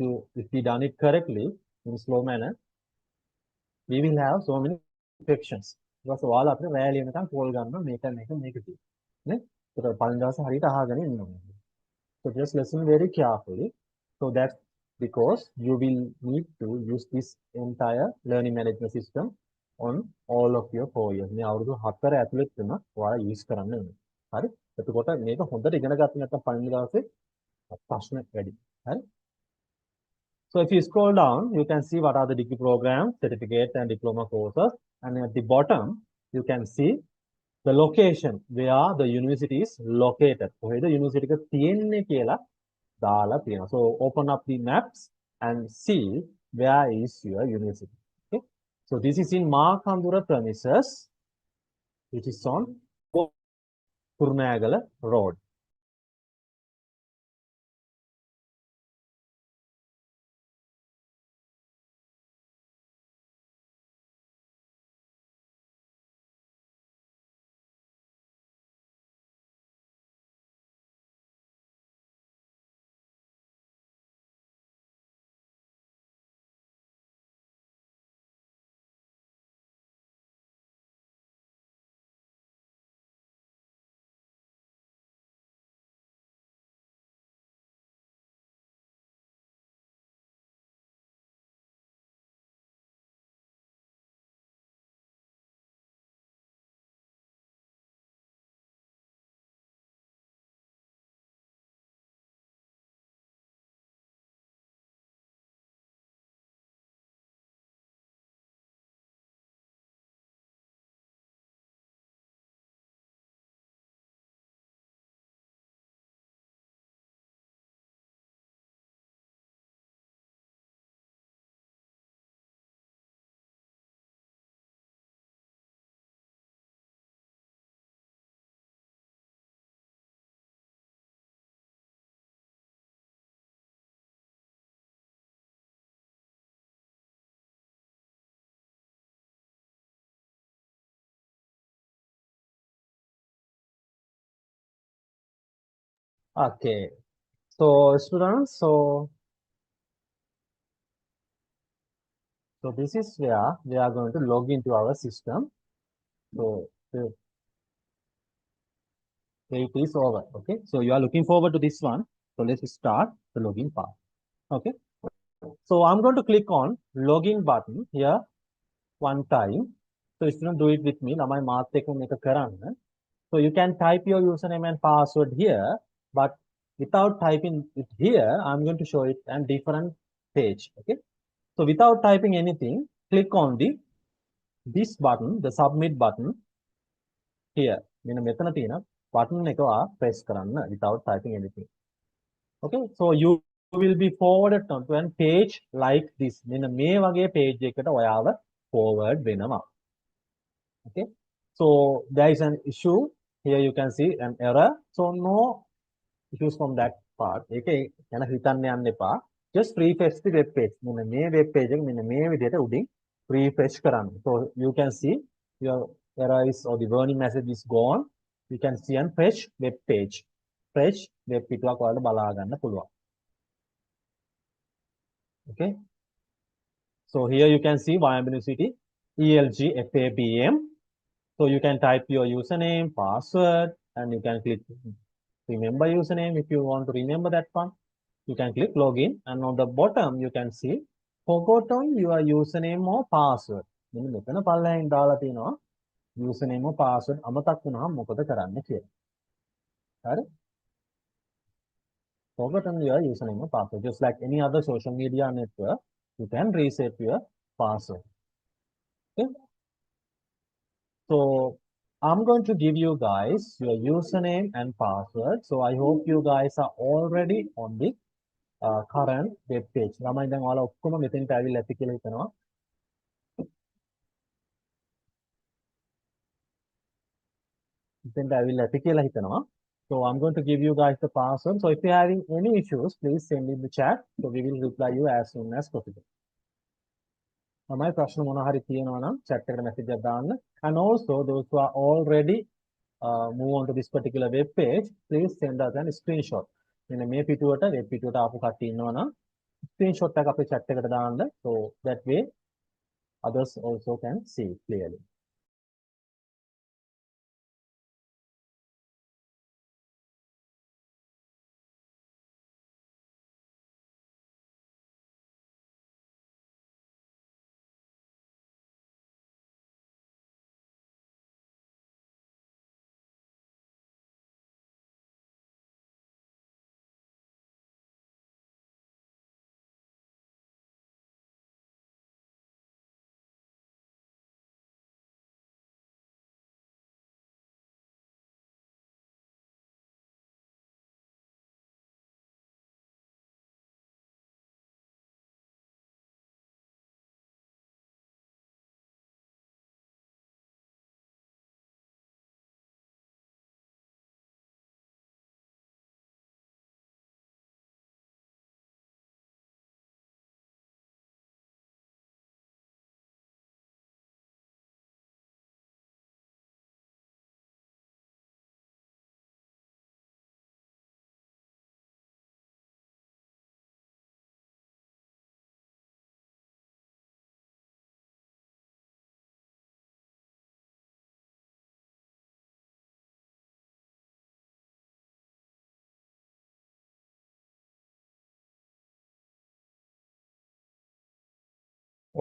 we done it correctly in slow manner, we will have so many sections. ඊට ඔයාලා අපිට රැලි වෙනකන් කෝල් ගන්නවා මේක තියෙන්නේ. නේ? ඒක පළවෙනි දවසේ හරියට අහගෙන ඉන්න ඕනේ. So just listen very carefully. So that's because you will need to use this entire learning management system on all of your 4 years. මේ අවුරුදු 4 ඇතුළත වෙන ඔයාලා use කරන්න ඕනේ. හරි? එතකොට මේක හොඳට ඉගෙන ගන්න නැත්නම් පළවෙනි දවසේ ප්‍රශ්න වැඩි. හරි? So if you scroll down, you can see what are the degree programs, certificate and diploma courses. And at the bottom, you can see the location where the university is located. කොහෙද university එක තියෙන්නේ කියලා දාලා තියෙනවා. So open up the maps and see where is your university. Okay. So this is in Markandura premises, which is on Kurunagala Road. Okay. So students, so this is where we are going to log into our system. So it is over. Okay. So you are looking forward to this one. So let's start the login part. Okay. So I'm going to click on login button here one time. So student do it with me. ළමයි මාත් එක්ක මේක කරන්න. So you can type your username and password here, but without typing it here, I'm going to show it on different page. Okay. So without typing anything, click on this button, the submit button here. මෙන්න මෙතන තියෙන button එක ඔයා press කරන්න without typing anything. Okay. So you will be forwarded to a page like this. මෙන්න මේ වගේ page එකකට ඔයාව forward වෙනවා. Okay. So there is an issue. Here you can see an error. So no issues from that part. ඒකේ යන හිතන්න යන්න එපා. Just refresh the web page. මෙන්න මේ web page එක මෙන්න මේ විදිහට උඩින් refresh කරන්න. So you can see your error is or the warning message is gone. You can see an fresh web page. Fresh web පිටුවක් ඔයාලට බලා ගන්න පුළුවන්. Okay. So here you can see YM University ELG FAPM. So you can type your username, password, and you can click remember username if you want to remember that one. You can click login, and on the bottom you can see forgotten your username or password. මෙන්න මෙතන පල්ලෙන් දාලා තියෙනවා username or password අමතක් වුණාම මොකද කරන්න කියලා. හරි? Forgotten your username or password. Just like any other social media network, you can reset your password. Okay. So I'm going to give you guys your username and password. So I hope you guys are already on the current web page. ළමයි දැන් ඔයාලා ඔක්කොම මෙතෙන්ට ඇවිල්ලා ඇති කියලා හිතනවා. මෙතෙන්ට ඇවිල්ලා ඇති කියලා හිතනවා. So I'm going to give you guys the password. So if you're having any issues, please send in the chat. So we will reply you as soon as possible. ළමයි ප්‍රශ්න මොනවා හරි තියෙනවා නම් chat එකට message එකක් දාන්න. And also those who are already move on to this particular web page, please send us a screenshot. මෙන්න මේ පිටුවට web පිටුවට ආපු කට්ටිය ඉන්නවා නම් screenshot එක අපේ chat එකට දාන්න. So that way others also can see it clearly.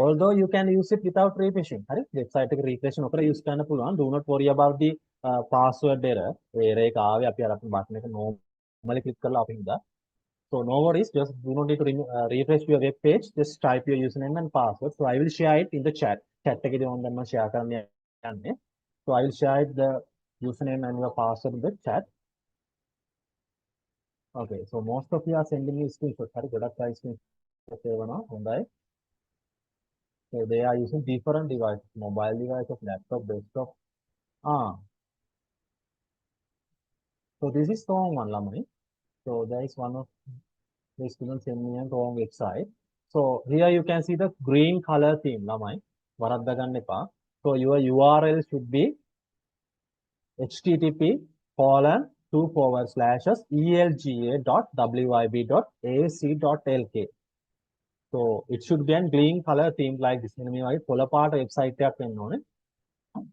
Although you can use it without refreshing. හරි website එක refresh නොකර use කරන්න පුළුවන්. Do not worry about the password error. error එක ආවේ අපි අර අපේ button එක normally click කරලා අපි හින්දා. So no worries, just do not need to refresh your web page. Just type your username and password. So I will share it in the chat. Chat එකේදී මම දැන් share කරන්න යන්නේ. So I will share the username and your password in the chat. Okay, so most of you are sending me screenshots. හරි ගොඩක් අය screenshot එවනවා. හොඳයි. So they are using different devices, mobile devices, laptop, desktop. So this is wrong one, lamai. So there is one of the students send me a wrong website. So here you can see the green color theme, lamai. Varadda ganna epa. So your URL should be http://elga.wyb.ac.lk. So it should be a green color theme like this. මෙන්න මේ වගේ කොළ පාට website එකක් වෙන්න ඕනේ.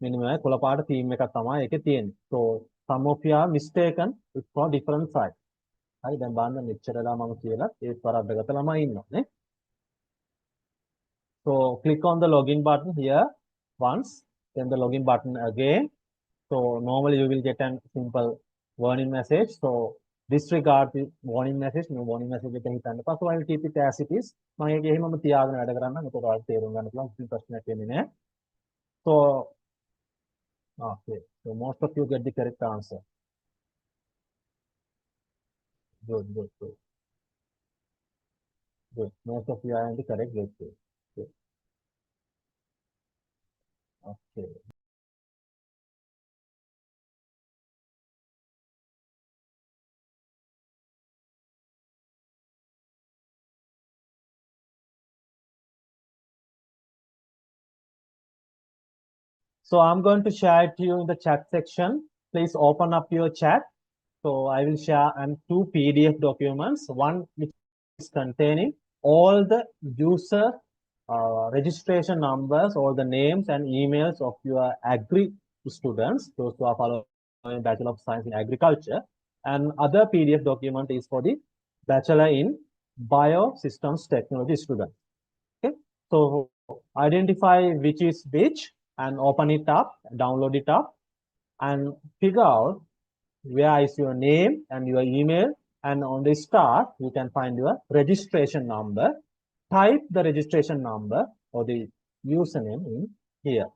මෙන්න මේ වගේ කොළ පාට theme එකක් තමයි ඒකේ තියෙන්නේ. So some of you are mistaken it's for different site. හරි දැන් බලන්න මෙච්චරලා මම කියලා ඒත් වරද්දගත ළමයි ඉන්නවා නේ. So click on the login button here once, then the login button again. So normally you will get a simple warning message. So disregard the warning message. No warning message එක හිතන්න එපා. So I will keep it as it is. මම ඒක එහෙමම තියාගෙන වැඩ කරන්න. මොකද ඔයාලට තේරුම් ගන්න පුළුවන් කිසි ප්‍රශ්නයක් වෙන්නේ නැහැ. So okay. So most of you get the correct answer. Good, good, good. Good. Most of you are in the correct way. Good. Okay. So I'm going to share it to you in the chat section. Please open up your chat. So I will share two PDF documents, one which is containing all the user registration numbers, all the names and emails of your agri students, those who are following Bachelor of Science in Agriculture. And other PDF document is for the Bachelor in Biosystems Technology student. Okay, so identify which is which and open it up, download it up, and figure out where is your name and your email, and on the start you can find your registration number. Type the registration number or the username in here.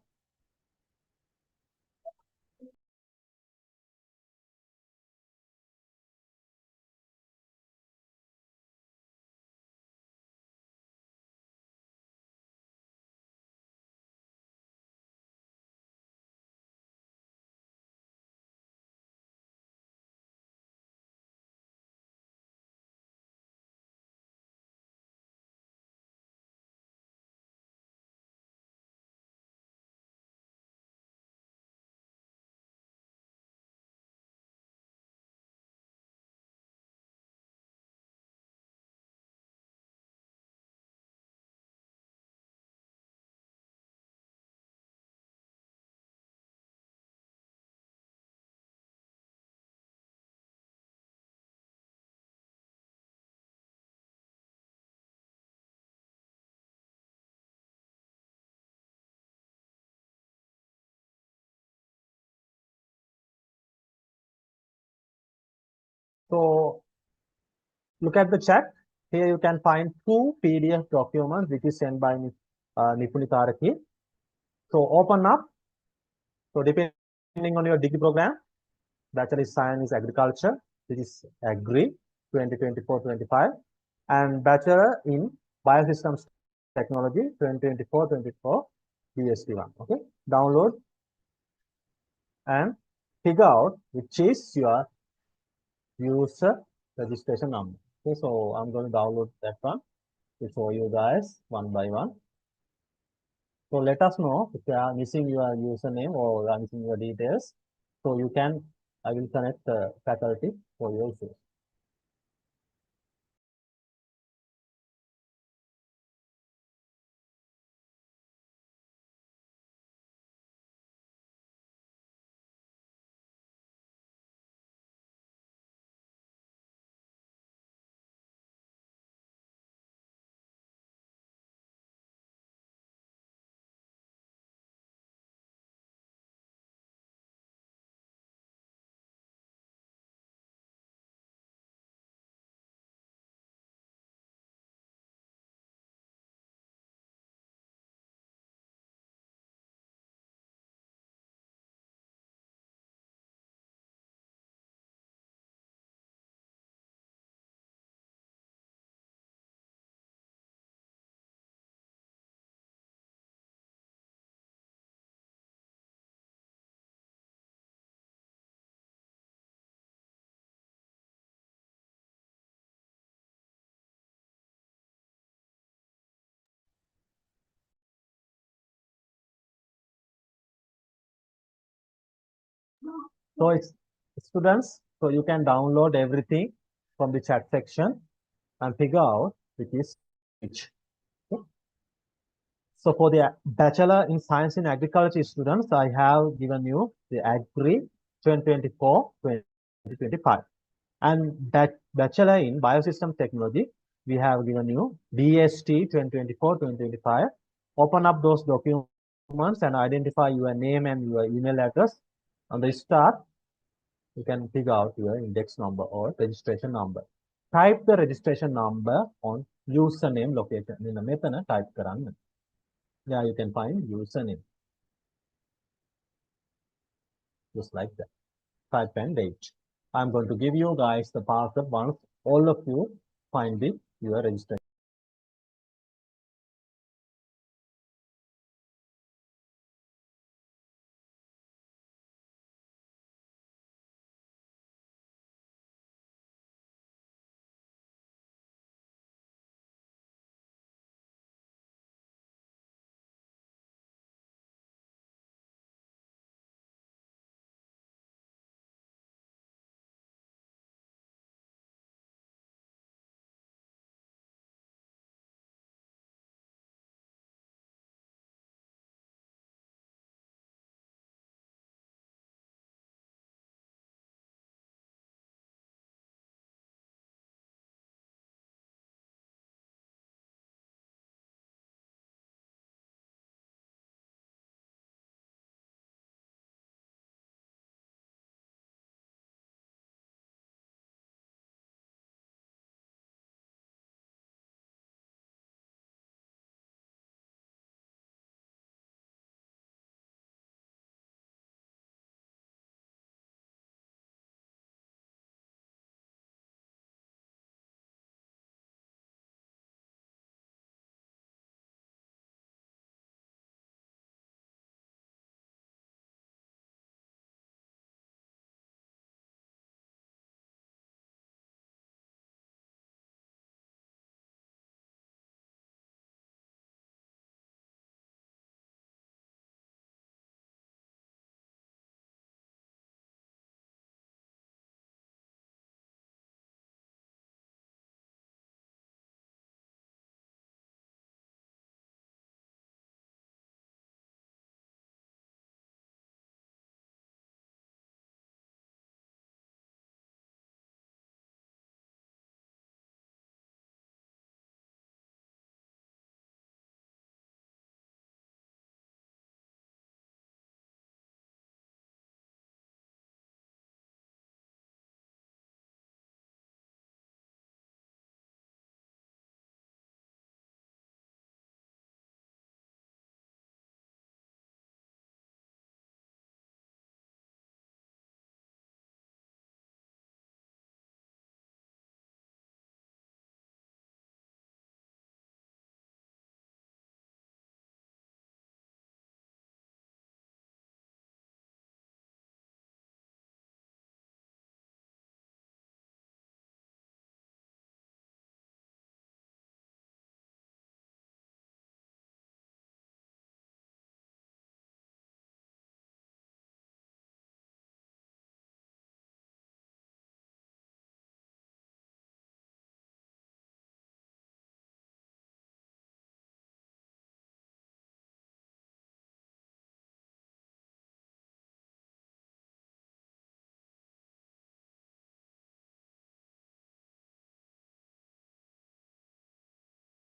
So look at the chat. Here you can find two PDF documents which is sent by Nipunita Araki. So open up. So depending on your degree program, Bachelor is Science Agriculture, which is Agri 2024-25, and Bachelor in Biosystems Technology 2024-24 BSc1. Okay, download and figure out which is your user registration number. Okay, so I'm going to download that one to show you guys one by one. So let us know if you are missing your username or you are missing your details. So you can, I will connect the faculty for your issue. So it's students, so you can download everything from the chat section and figure out which is which. Okay. So for the Bachelor in Science in Agriculture students, I have given you the Agri 2024-2025. And that Bachelor in Biosystem Technology, we have given you BST 2024-2025. Open up those documents and identify your name and your email address. On the start, you can figure out your index number or registration number. Type the registration number on username location. In the method, type karan. Yeah, you can find username. Just like that. Type and date. I'm going to give you guys the password once all of you find your registration.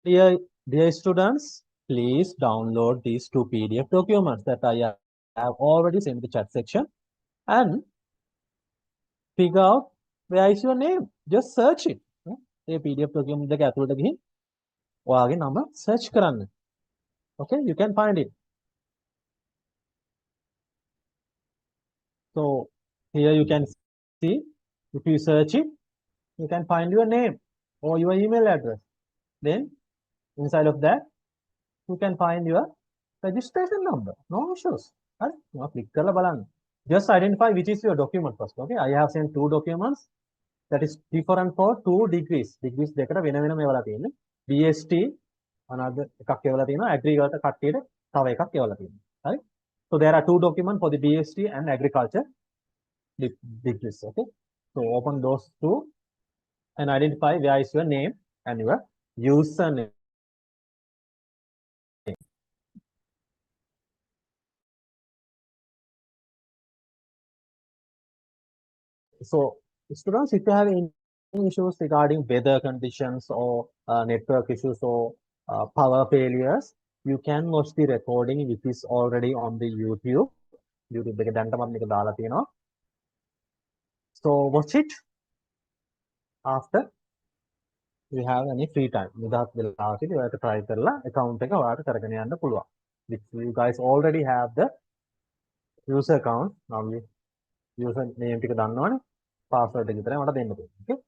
Dear students, please download these two PDF documents that I have already sent in the chat section and figure out where is your name. Just search it. මේ PDF document දෙක ඇතුළට ගිහින් ඔයාගේ නම search කරන්න. Okay, you can find it. So here you can see, if you search it, you can find your name or your email address. Then inside of that, you can find your registration number. No issues. Right? Now click කරලා බලන්න. Just identify which is your document first. Okay, I have sent two documents that is different for 2 degrees. Degrees දෙකට වෙන වෙනම ඒවලා තියෙන්නේ. BST another එකක් ඒවලා තියෙනවා. Agriculture කට්ටියට තව එකක් ඒවලා තියෙනවා. Right? So there are two documents for the BST and agriculture degrees. Okay, so open those two and identify where is your name and your username. So students, if you have any issues regarding weather conditions or network issues or power failures, you can watch the recording which is already on the YouTube. YouTube එක දැන්ටමත් මේක දාලා තියෙනවා. So watch it after you have any free time. නිදහස් වෙලාවකදී ඔයාලට try කරලා account එක ඔයාලට කරගෙන යන්න පුළුවන්. Which you guys already have the user account. Now you user name ටික දන්නවනේ. Password එක විතරයි මට දෙන්න තියෙන්නේ. Okay.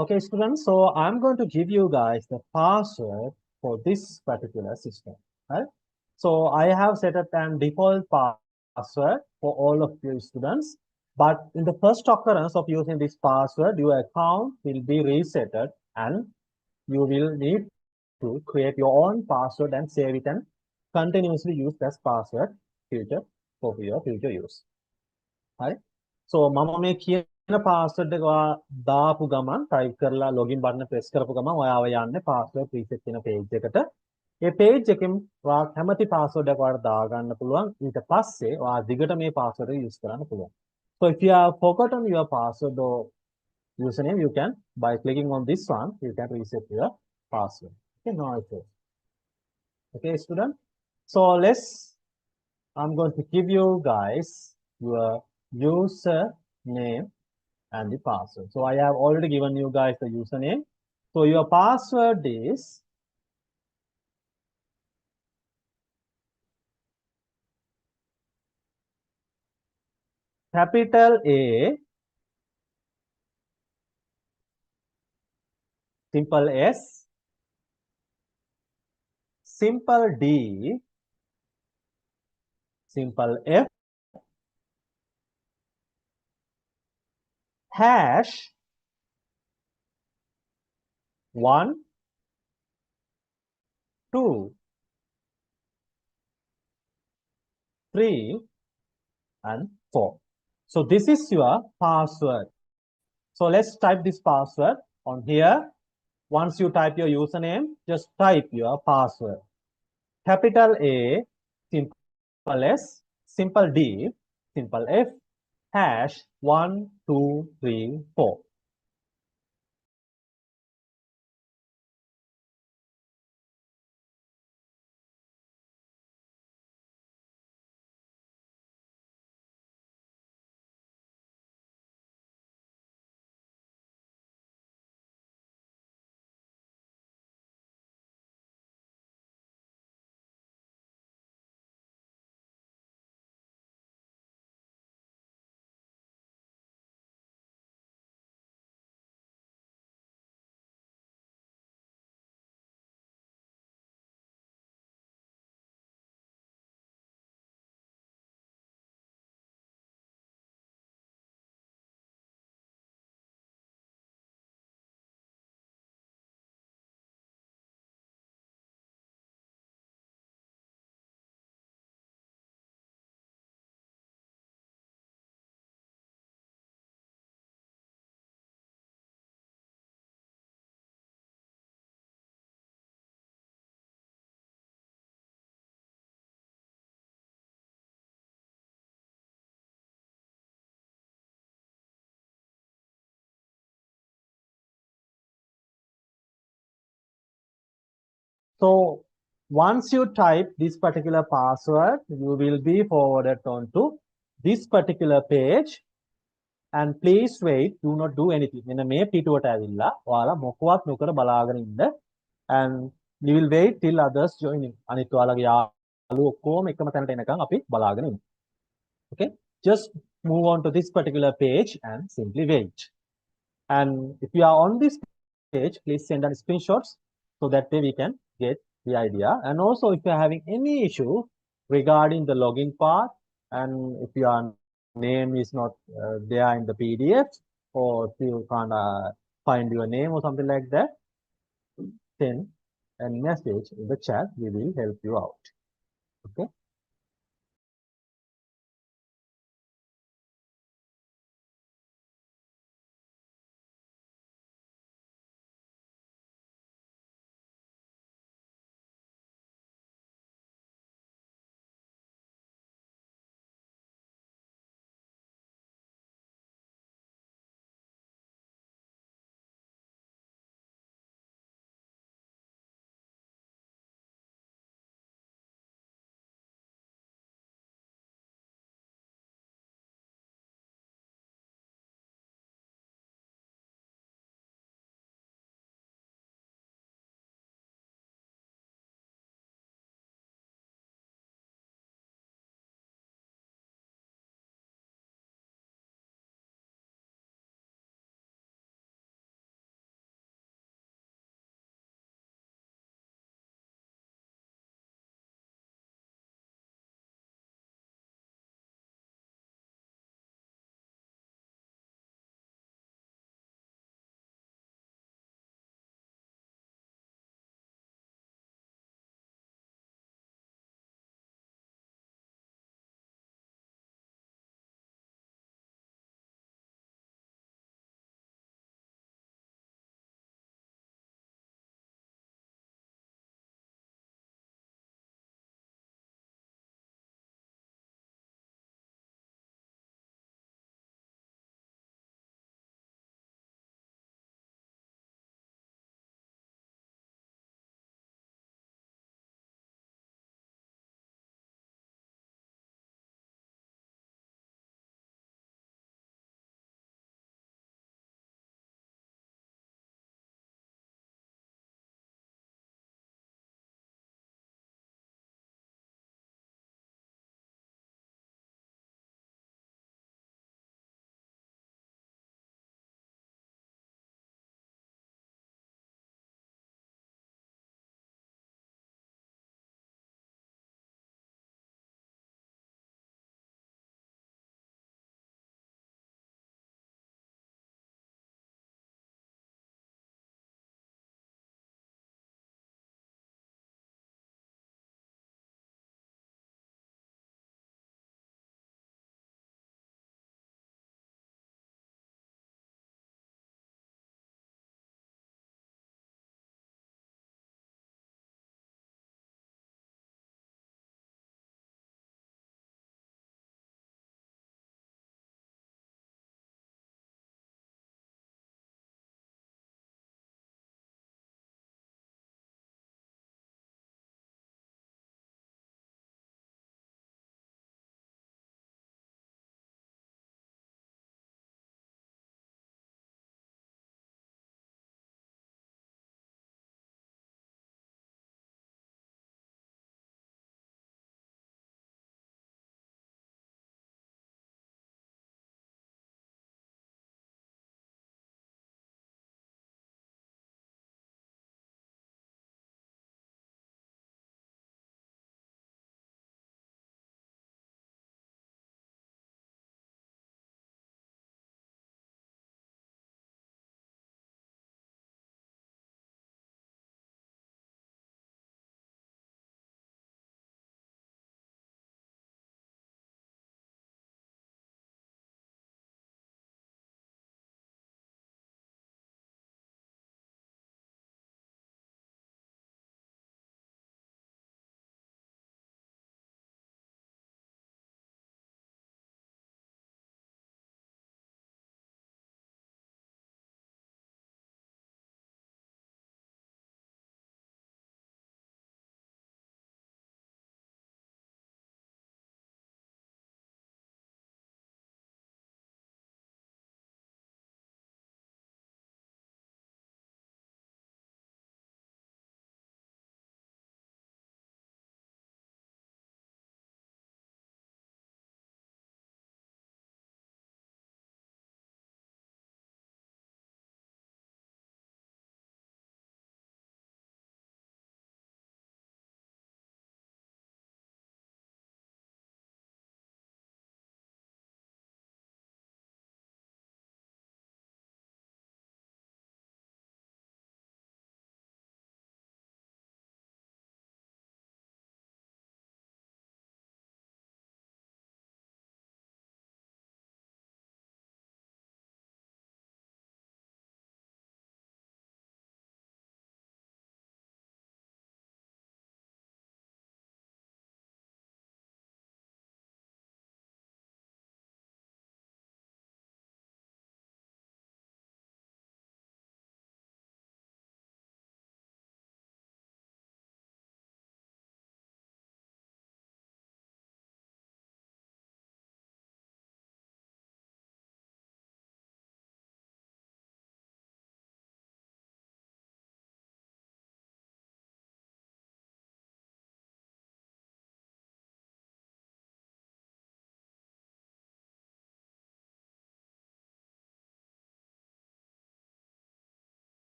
Okay, students, so I'm going to give you guys the password for this particular system, right? So I have set up an default password for all of you students, but in the first occurrence of using this password, your account will be resetted and you will need to create your own password and save it and continuously use that password for your future use, right? So මම මේ කියන password එක ඔයා දාපු ගමන් type කරලා login button press කරපු ගමන් ඔයාව යන්නේ password reset වෙන page එකට. ඒ page එකෙන් ඔයා කැමති password එක ඔයාලට දාගන්න පුළුවන්. ඊට පස්සේ ඔයා දිගට මේ password එක use කරන්න පුළුවන්. So if you have forgotten your password or username, you can, by clicking on this one, you can reset your password. Okay, now I say. Okay, student. So I'm going to give you guys your username and the password. So I have already given you guys the username. So your password is capital A, simple S, simple D, simple F, hash 1, 2, 3, and 4. So this is your password. So let's type this password on here. Once you type your username, just type your password. Capital A, simple S, simple D, simple F, hash 1, 2, 3, 4. So once you type this particular password, you will be forwarded on to this particular page. And please wait, do not do anything. මෙන්න මේ පිටුවට ඇවිල්ලා ඔයාලා මොකවත් නොකර බලාගෙන ඉන්න. And you will wait till others joining. අනිත් ඔයාලගේ යාළුවෝ ඔක්කොම එකම තැනට එනකන් අපි බලාගෙන ඉමු. Okay? Just move on to this particular page and simply wait. And if you are on this page, please send us screenshots so that way we can get the idea. And also if you are having any issue regarding the logging part, and if your name is not there in the PDF, or if you can't find your name or something like that, send a message in the chat. We will help you out. Okay.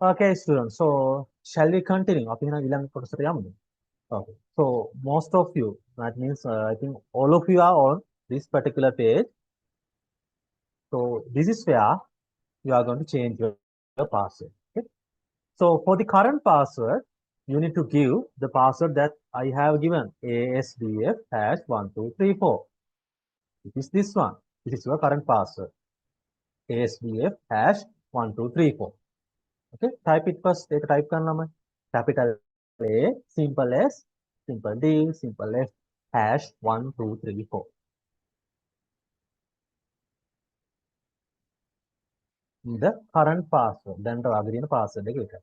Okay, students. So, shall we continue? අපි එහෙනම් ඊළඟ කොටසට යමුද? Okay. So, most of you, that means I think all of you are on this particular page. So, this is where you are going to change your password. Okay. So, for the current password, you need to give the password that I have given, ASDF hash 1234. It is this one. This is your current password. ASDF hash 1234. Okay, type it first. Take type करना capital A, simple S, simple D, simple F, hash 1234. The current password. Then the other password එක විතරයි.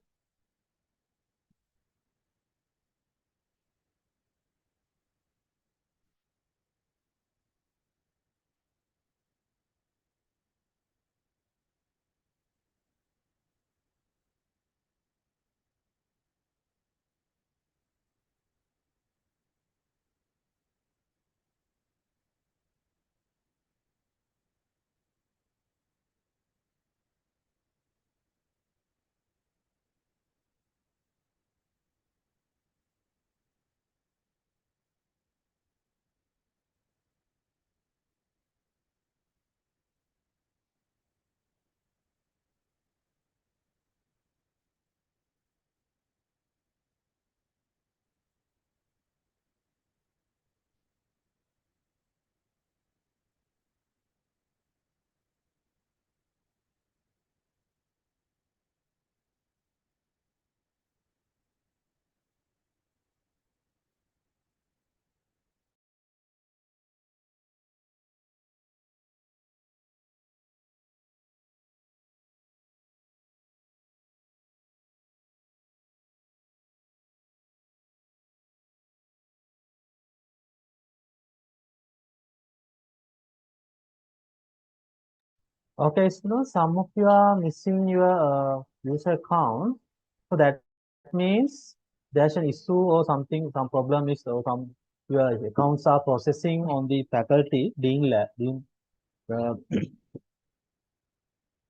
Okay, so some of you are missing your user account. So that means there's an issue or something, some problem is or some your accounts are processing on the faculty Dean, uh,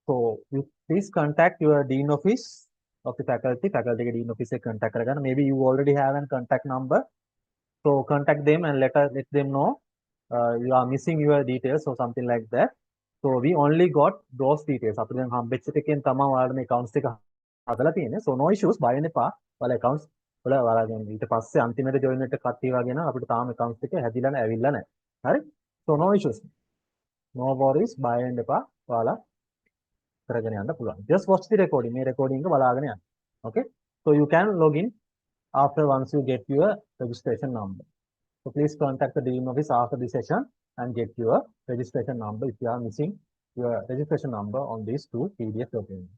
so you please contact your dean office of the faculty dean office से contact करेगा. Maybe you already have a contact number. So contact them and let them know you are missing your details or something like that. So we only got those details. අපිට දැන් හම්බෙච්ච එකෙන් තමයි ඔයාලට මේ accounts එක හදලා තියෙන්නේ. So no issues, බය වෙන්න එපා. ඔයාලා accounts වල ඔයාලා ඊට පස්සේ අන්තිමට join වෙච්ච කට්ටිය වගේ නම් අපිට තාම accounts එක හැදිලා නැහැ, ඇවිල්ලා නැහැ. හරි? So no issues. No worries, බය වෙන්න එපා. ඔයාලා කරගෙන යන්න පුළුවන්. Just watch the recording. මේ recording එක බලාගෙන යන්න. Okay? So you can log in after once you get your registration number. So please contact the dean office after the session and get your registration number if you are missing your registration number on these two PDF documents.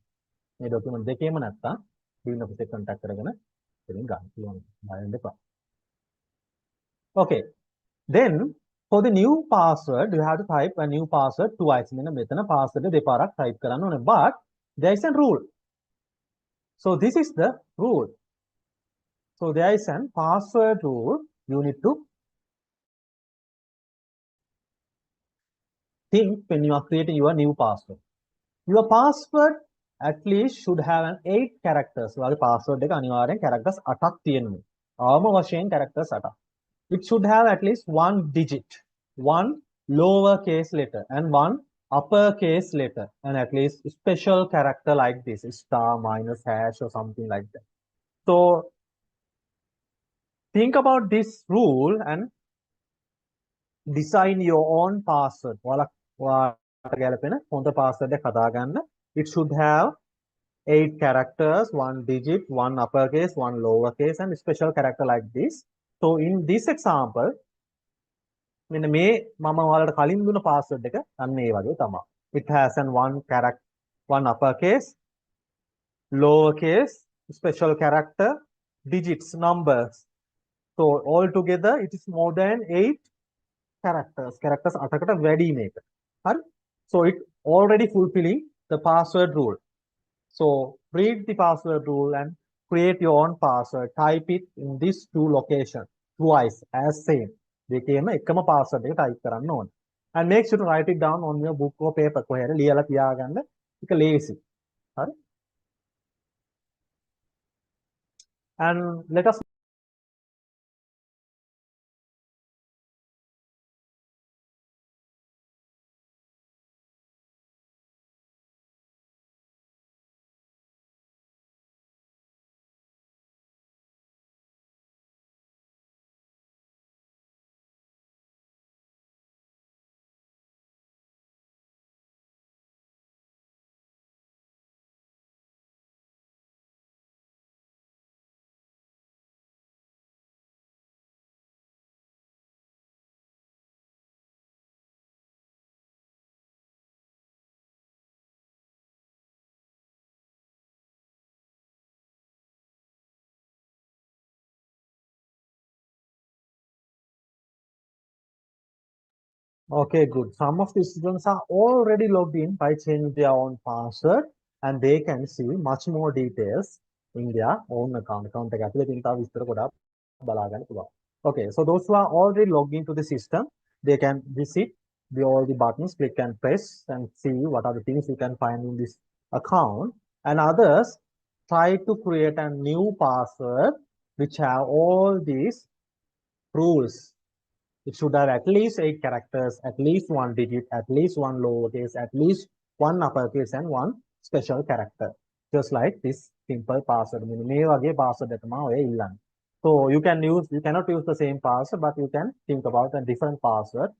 මේ document දෙකේම නැත්තම් dean office එක contact කරගෙන ඉතින් ගන්න පුළුවන්. බය වෙන්න එපා. Okay. Then for the new password, you have to type a new password twice. මෙන්න මෙතන password දෙපාරක් type කරන්න ඕනේ. But there is a rule. So this is the rule. So there is an password rule. You need to think when you are creating your new password. Your password at least should have an 8 characters. ඔයාගේ password එක අනිවාර්යෙන් characters 8ක් තියෙනවා. අවම වශයෙන් characters 8ක්. It should have at least one digit, one lowercase letter and one uppercase letter, and at least special character like this, star, minus, hash, or something like that. So think about this rule and design your own password. password it should have 8 characters, one digit, one uppercase, one lowercase, and special character like this. So in this example, මෙන්න මේ මම ඔයාලට කලින් දුන්න password එක අන්න ඒ වගේ තමයි. It has an one character, one uppercase, lowercase, special character, digits, numbers. So all together it is more than 8 characters. Characters 8කට වැඩි මේක. හරි? So it already fulfilling the password rule. So read the password rule and create your own password. Type it in these two locations twice as same. දෙකේම එකම password එක type කරන්න ඕනේ. And make sure to write it down on your book or paper. කොහේ හරි ලියලා තියාගන්න. ඒක ලේසි. හරි? And let us Okay, good. Some of the students are already logged in by changing their own password and they can see much more details in their own account. Account එක ඇතුලේ තියෙන තව විස්තර ගොඩාක් බලා ගන්න පුළුවන්. Okay, so those who are already logged into the system, they can visit all the buttons, click and press and see what are the things you can find in this account. And others try to create a new password which have all these rules. It should have at least 8 characters, at least one digit, at least one lowercase, at least one uppercase, and one special character. Just like this simple password. මේ වගේ password එක තමයි ඔය ඉල්ලන්නේ. So you cannot use the same password, but you can think about a different password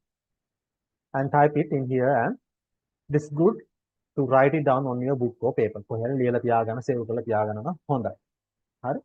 and type it in here. And this is good to write it down on your book or paper. කොහෙන් ලියලා තියාගන්න, save කරලා තියාගන්න නම් හොඳයි. හරි?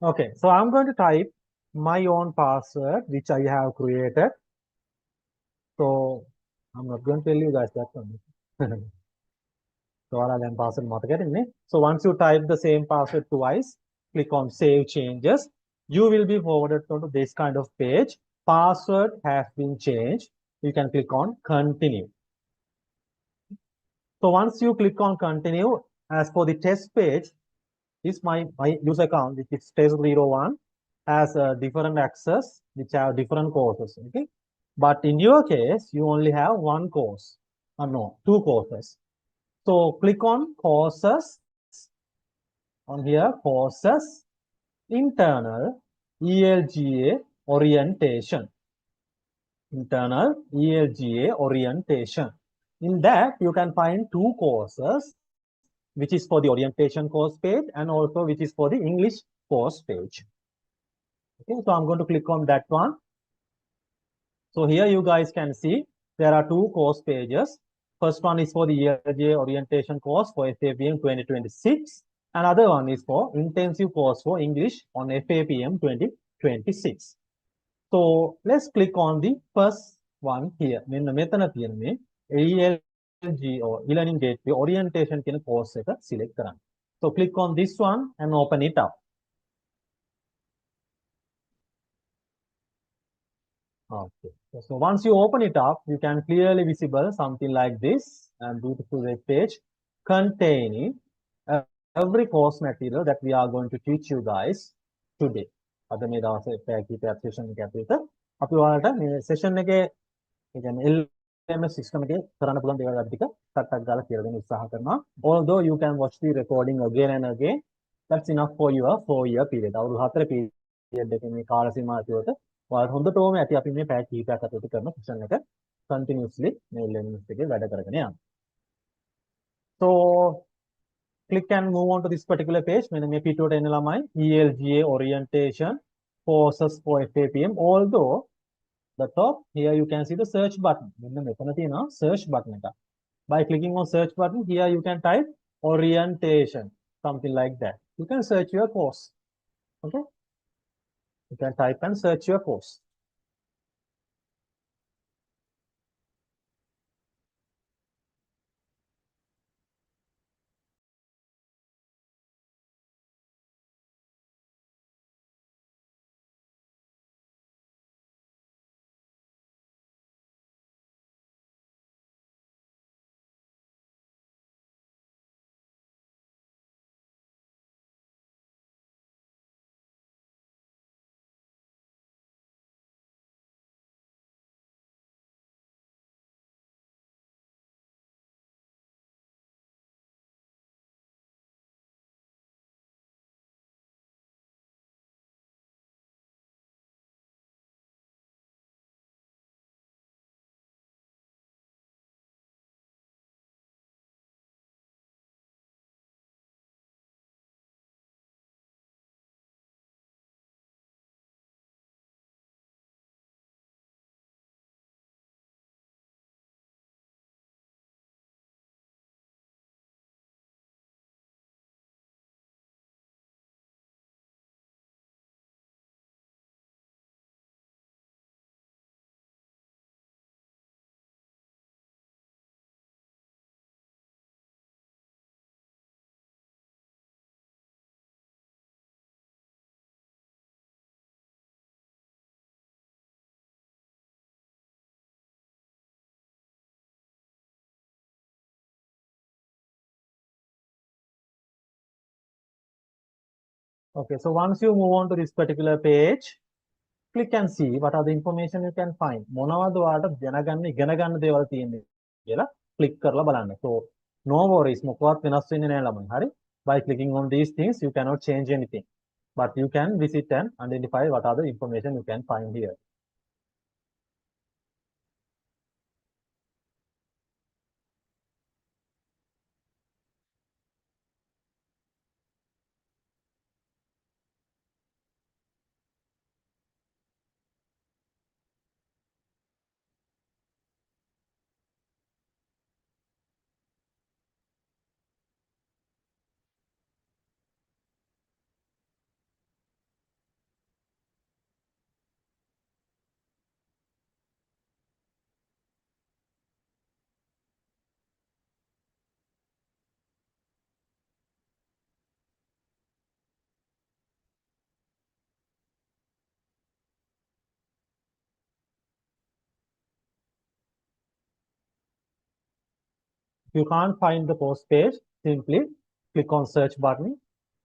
Okay, so I'm going to type my own password, which I have created. So I'm not going to tell you guys that one. So once you type the same password twice, click on Save Changes. You will be forwarded to this kind of page. Password has been changed. You can click on Continue. So once you click on Continue, as for the test page, is my user account, which is test01, has a different access, which have different courses. Okay, but in your case, you only have one course. No, two courses. So click on Courses. On here, Courses, Internal, ELGA, Orientation. Internal, ELGA, Orientation. In that, you can find two courses, which is for the orientation course page and also which is for the English course page. Okay, so I'm going to click on that one. So here you guys can see there are two course pages. First one is for the ELGA orientation course for FAPM 2026. Another one is for intensive course for English on FAPM 2026. So let's click on the first one here. මෙන්න මෙතන තියෙන මේ ELG or e-learning gateway orientation කියන course එක select කරන්න. So click on this one and open it up. Okay. So once you open it up, you can clearly visible something like this and beautiful web page containing every course material that we are going to teach you guys today. අද මේ දවසේ පැය කිහිපයක් session එක ඇතුළත අපි ඔයාලට මේ session එකේ ඒ කියන්නේ LMS system එකේ කරන්න පුළුවන් දේවල් ටික ටක් ටක් ගාලා කියලා දෙන්න උත්සාහ කරනවා. Although you can watch the recording again and again, that's enough for your 4-year period. අවුරුදු 4 period එකේ මේ කාල සීමාව ඇතුළත ඔයාලට හොඳටම ඇති අපි මේ පැය කිහිපයක් ඇතුළත කරන session එක continuously මේ LMS එකේ වැඩ කරගෙන යනවා. So click and move on to this particular page. මෙන්න මේ පිටුවට එන ළමයි ELGA orientation courses for FAPM. Although the top here you can see the search button. මෙන්න මෙතන තියෙනවා search button එක. By clicking on search button here you can type orientation, something like that. You can search your course. Okay, you can type and search your course. Okay, so once you move on to this particular page, click and see what are the information you can find. මොනවද ඔයාලට දැනගන්න ඉගෙන ගන්න දේවල් තියෙන්නේ කියලා click කරලා බලන්න. So no worries, මොකවත් වෙනස් වෙන්නේ නැහැ ළමයි. හරි? By clicking on these things you cannot change anything. But you can visit and identify what are the information you can find here. you can't find the post page, simply click on search button,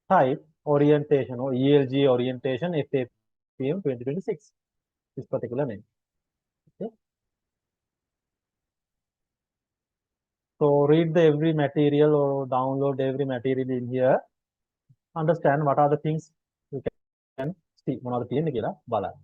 type orientation or ELG orientation FAPM 2026, this particular name. Okay. So read the every material or download every material in here. Understand what are the things you can see. මොනවද තියෙන්නේ කියලා බලන්න.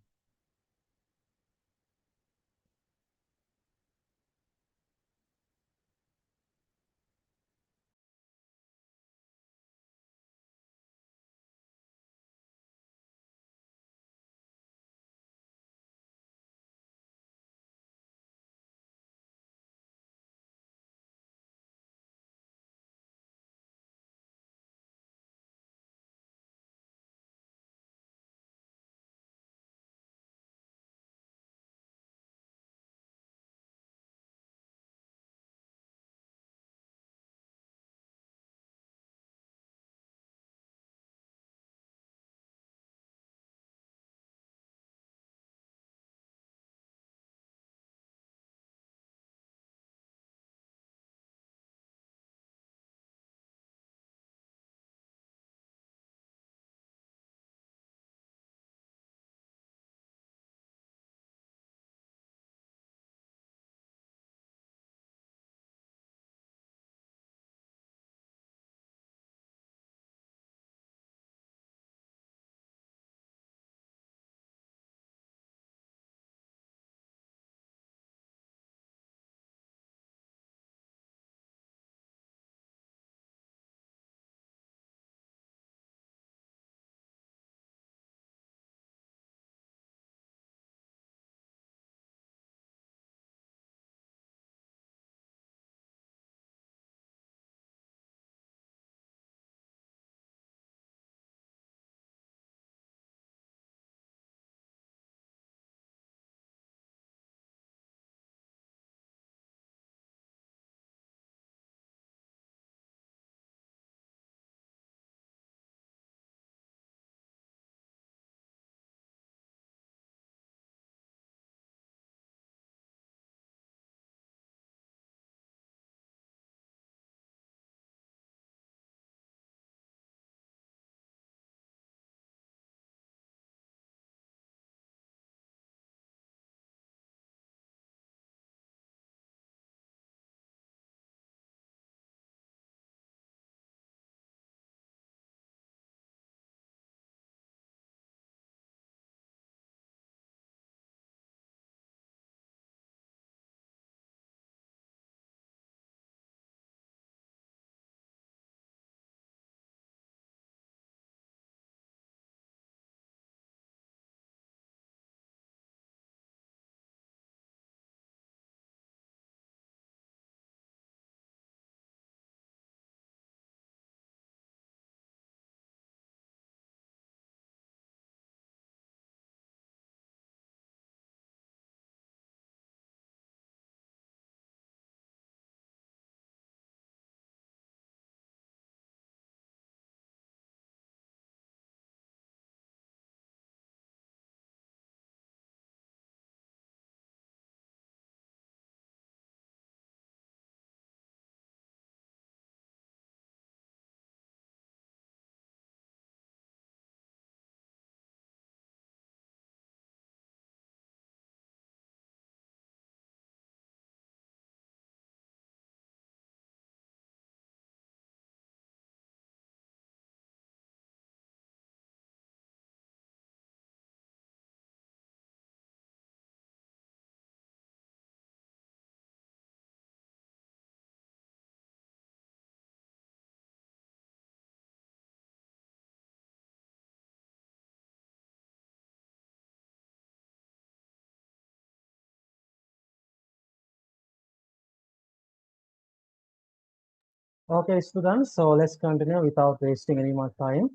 Okay, students, so let's continue without wasting any more time.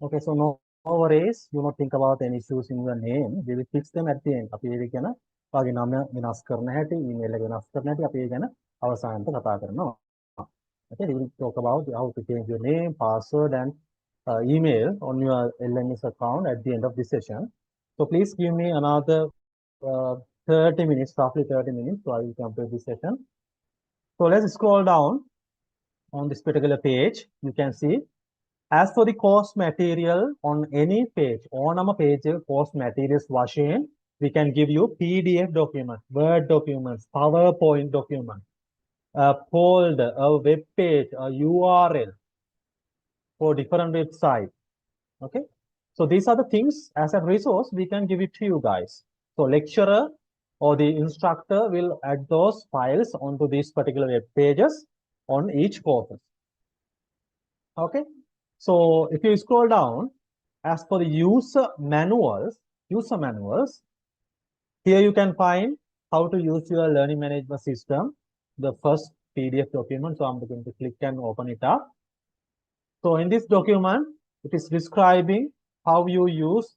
Okay, so no worries, do not think about any issues in your name. We will fix them at the end. අපි ඒක ගැන ඔයාගේ නම වෙනස් කරන හැටි, email එක වෙනස් කරන හැටි අපි ඒ ගැන අවසානට කතා කරනවා. Okay, we will talk about how to change your name, password, and email on your LMS account at the end of this session. So please give me another 30 minutes, roughly 30 minutes. So I will complete this session. So let's scroll down on this particular page. You can see, as for the course material on any page, on our page, course materials washing, we can give you PDF document, Word documents, PowerPoint document, a folder, a web page, a URL for different websites. Okay. So these are the things as a resource we can give it to you guys. So lecturer or the instructor will add those files onto these particular web pages on each course. Okay. So if you scroll down, as for the user manuals, here you can find how to use your learning management system, the first PDF document. So I'm going to click and open it up. So in this document, it is describing how you use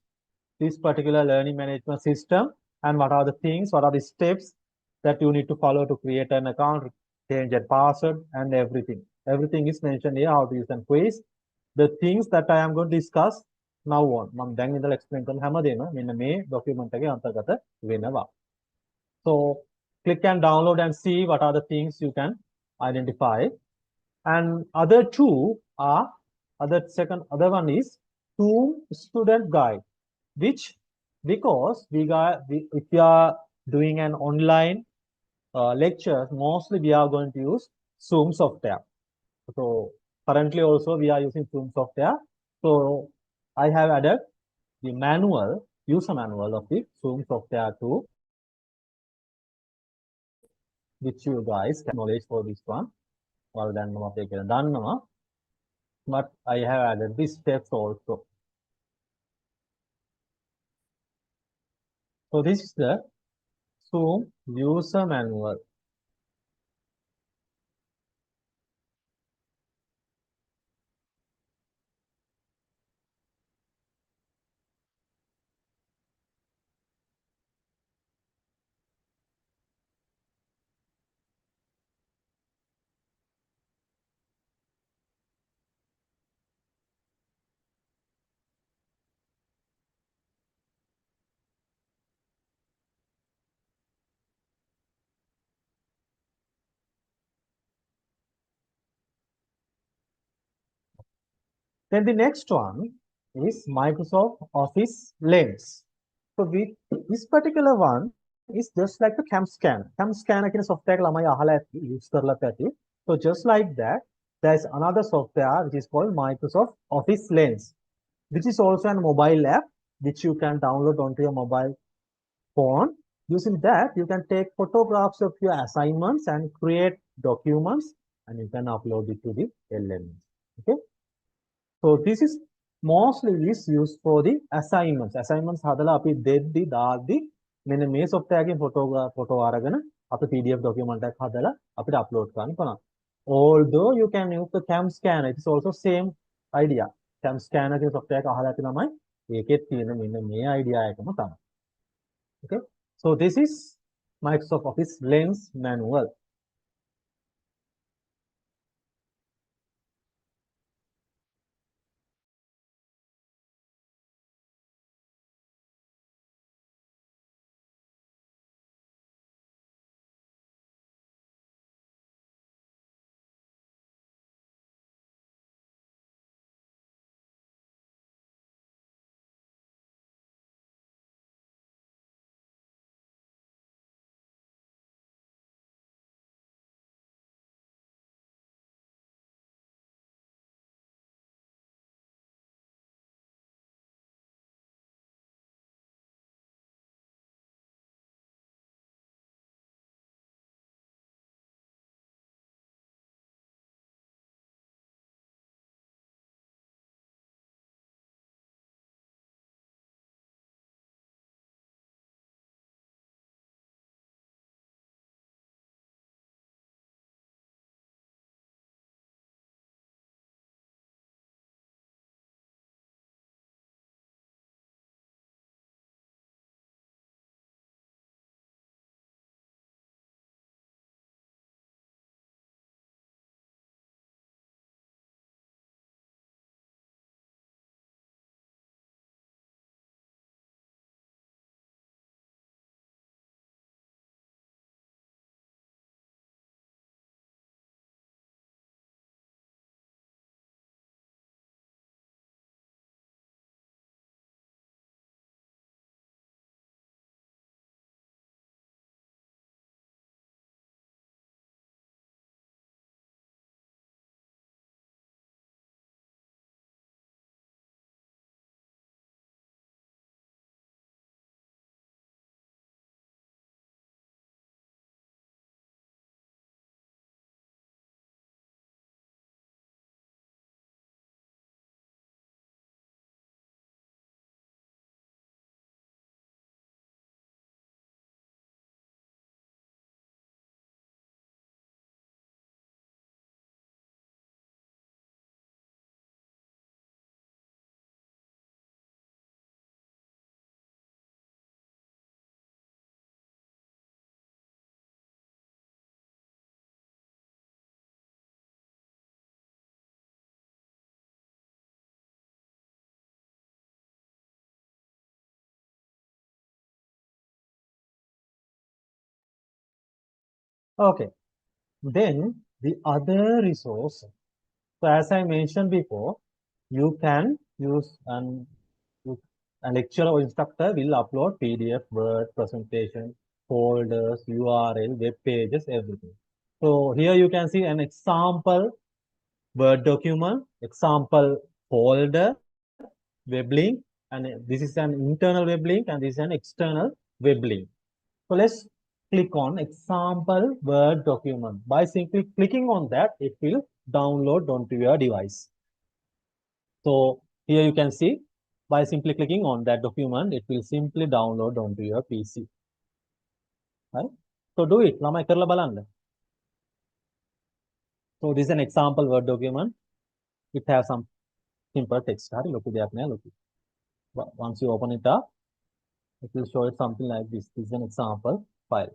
this particular learning management system and what are the things, what are the steps that you need to follow to create an account, change a password, and everything. Everything is mentioned here, how to use and quiz. The things that I am going to discuss now on. මම දැන් ඉඳලා explain කරන හැමදේම මෙන්න මේ document එකේ අන්තර්ගත වෙනවා. So click and download and see what are the things you can identify. And other two are, other one is Zoom student guide, which because if we are doing an online lecture, mostly we are going to use Zoom software. So currently also we are using Zoom software. So I have added the user manual of the Zoom software too, which you guys can knowledge for this one. Well, then but I have added these steps also. So this is the Zoom user manual. Then the next one is Microsoft Office Lens. So this particular one is just like the cam scan. Cam scanner කියන software එක ළමයි අහලා ඇති use කරලා ඇති. So just like that, there's another software which is called Microsoft Office Lens, which is also a mobile app which you can download onto your mobile phone. Using that, you can take photographs of your assignments and create documents, and you can upload it to the LMS. Okay. So this is mostly is used for the assignments. Assignments හදලා අපි දෙද්දි දාද්දි මෙන්න මේ software එකෙන් photo අරගෙන අපි PDF document එකක් හදලා අපිට upload කරන්න පුළුවන්. Although you can use the cam scanner, it is also same idea. Cam scanner කියන software එක අහලා ඇති ළමයි ඒකෙත් තියෙන මෙන්න මේ idea එකම තමයි. Okay. So this is Microsoft Office Lens manual. Okay. Then the other resource. So as I mentioned before, you can use a lecturer or instructor will upload PDF, Word, presentation, folders, URL, web pages, everything. So here you can see an example Word document, example folder, web link, and this is an internal web link and this is an external web link. So let's click on example Word document. By simply clicking on that, it will download onto your device. So here you can see by simply clicking on that document, it will simply download onto your PC. Right? So do it. ළමයි කරලා බලන්න. So this is an example Word document. It has some simple text. හරි ලොකු දෙයක් නෑ ලොකු. Once you open it up, it will show it something like this. This is an example file.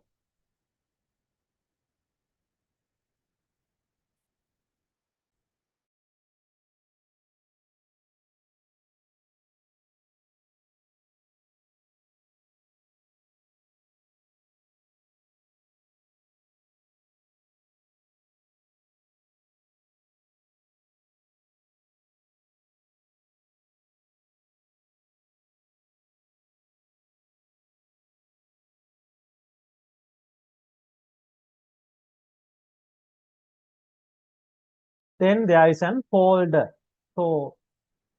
Then there is an folder. So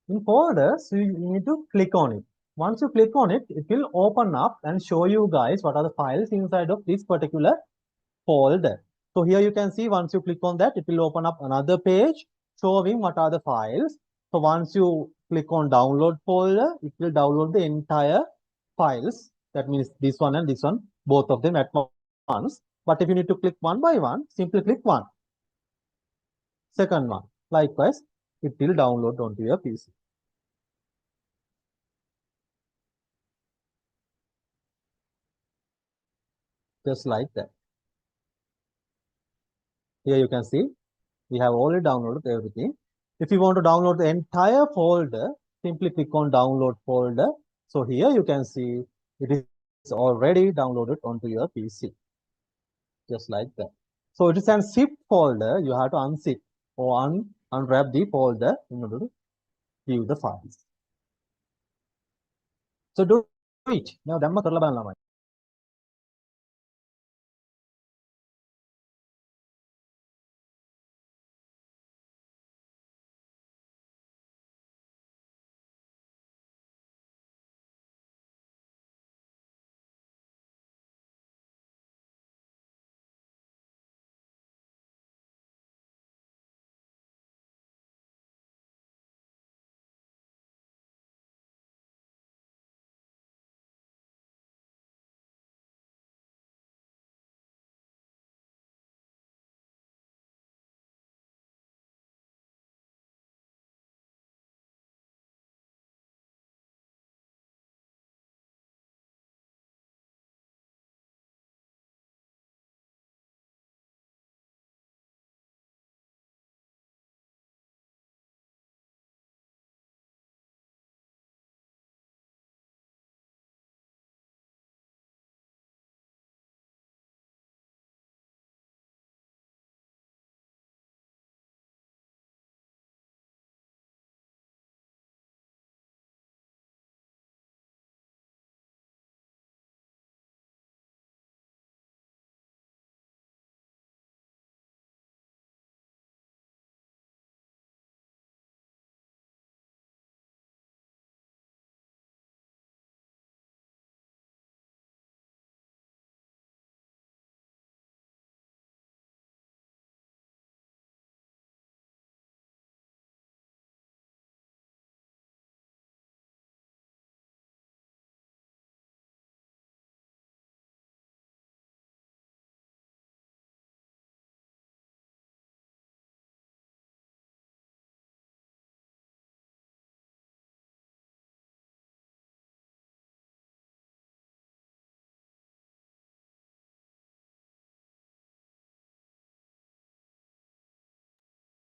in folders, you need to click on it. Once you click on it, it will open up and show you guys what are the files inside of this particular folder. So here you can see once you click on that, it will open up another page showing what are the files. So once you click on download folder, it will download the entire files. That means this one and this one, both of them at once. But if you need to click one by one, simply click one. Second one, likewise, it will download onto your PC. Just like that. Here you can see we have already downloaded everything. If you want to download the entire folder, simply click on download folder. So here you can see it is already downloaded onto your PC. Just like that. So it is a zip folder. You have to unzip or unwrap the folder in order to view the files. So do it. Now, dhamma කරලා බලන්න ළමයි.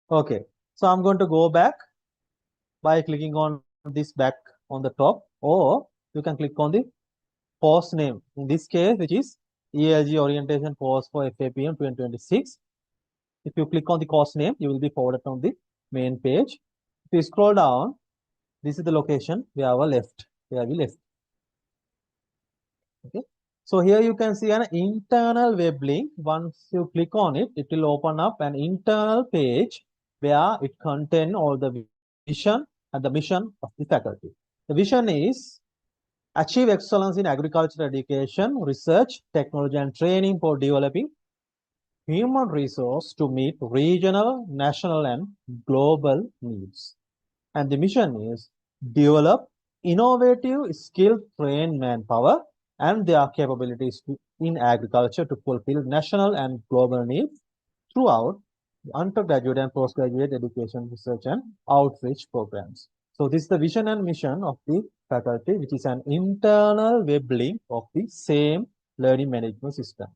Okay. So I'm going to go back by clicking on this back on the top, or you can click on the post name. In this case, which is ELG orientation course for FAPM 2026. If you click on the course name, you will be forwarded on the main page. If you scroll down, this is the location where we left. Okay. So here you can see an internal web link. Once you click on it, it will open up an internal page where it contains all the vision and the mission of the faculty. The vision is achieve excellence in agricultural education, research, technology, and training for developing human resource to meet regional, national, and global needs. And the mission is develop innovative, skilled, trained manpower and their capabilities in agriculture to fulfill national and global needs throughout undergraduate and postgraduate education, research, and outreach programs. So this is the vision and mission of the faculty, which is an internal web link of the same learning management system.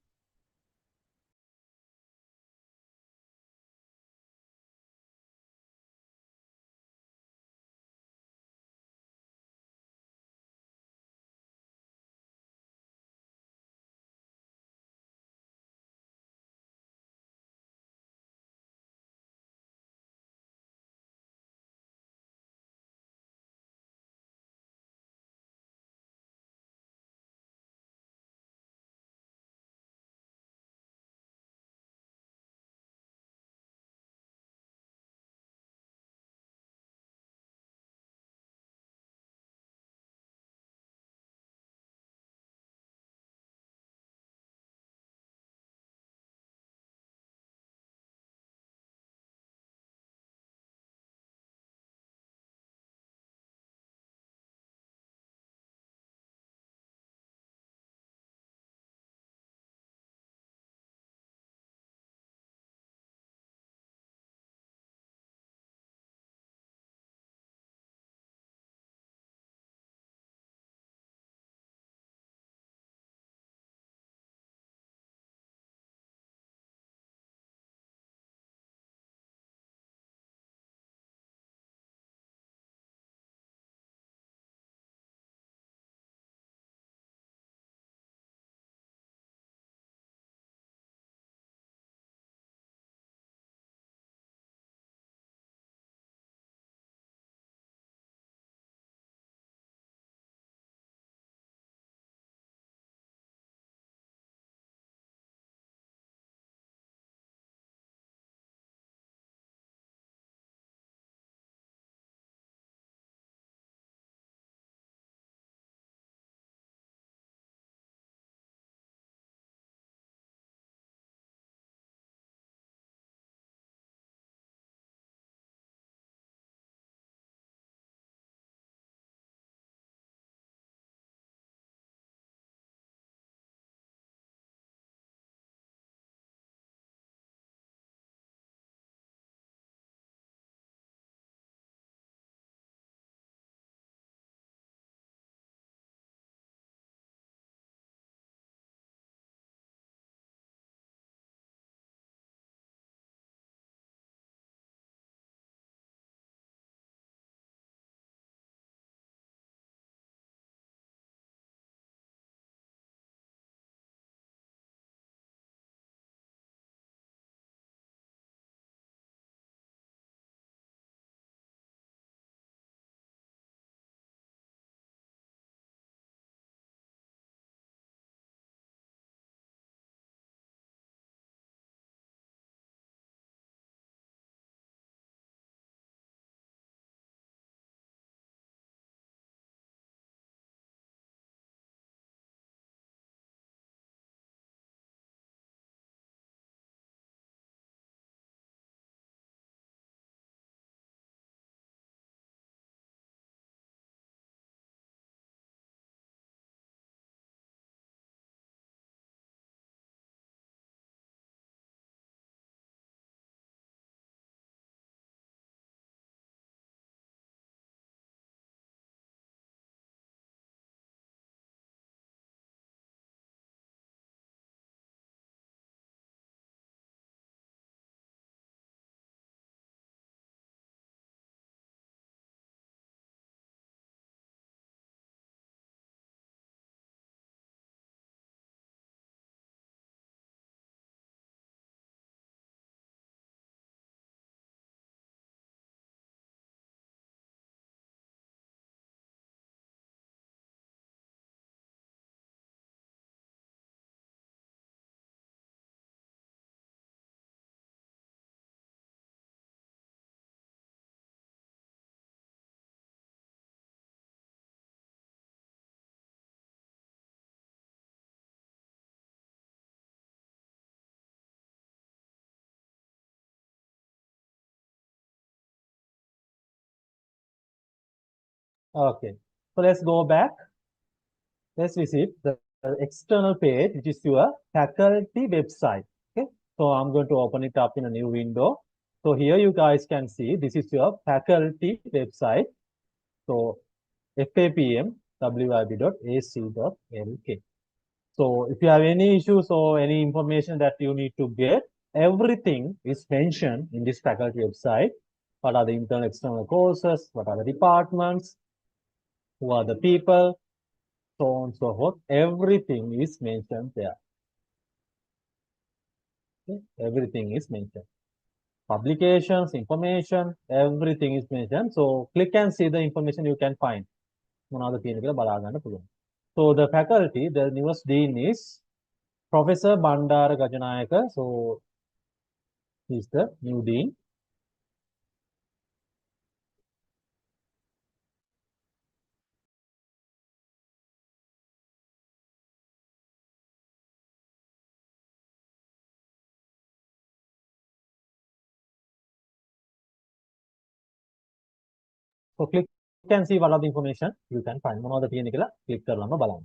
Okay. So let's go back. Let's visit the external page, which is your faculty website. Okay. So I'm going to open it up in a new window. So here you guys can see this is your faculty website. So FAPM.wib.ac.lk. So if you have any issues or any information that you need to get, everything is mentioned in this faculty website. What are the internal external courses? What are the departments? Who are the people? So on and so forth. Everything is mentioned there. Okay? Everything is mentioned. Publications, information, everything is mentioned. So click and see the information you can find. So the faculty, the newest dean is Professor Bandara Gajanayaka. So he's the new dean. So click and see what are the information you can find. මොනවද තියෙන්නේ කියලා click කරලාම බලන්න.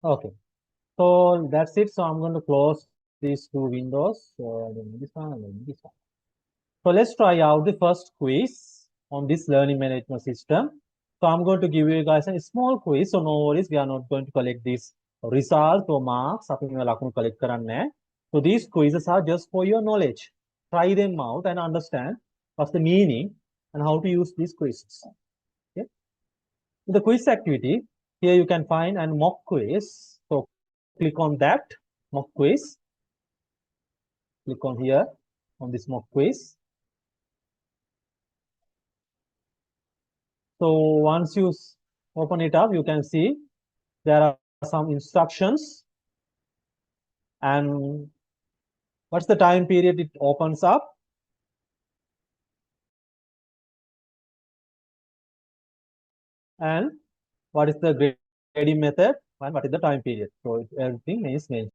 Okay. So that's it. So I'm going to close these two windows. So then this one and then this one. So let's try out the first quiz on this learning management system. So I'm going to give you guys a small quiz. So no worries, we are not going to collect these results or marks. අපි මේ ලකුණු collect කරන්නේ නැහැ. So these quizzes are just for your knowledge. Try them out and understand what's the meaning and how to use these quizzes. Okay. In the quiz activity, here you can find a mock quiz. So click on that mock quiz. Click on here on this mock quiz. So once you open it up, you can see there are some instructions and what's the time period it opens up. And what is the grading method and what is the time period. So everything is mentioned.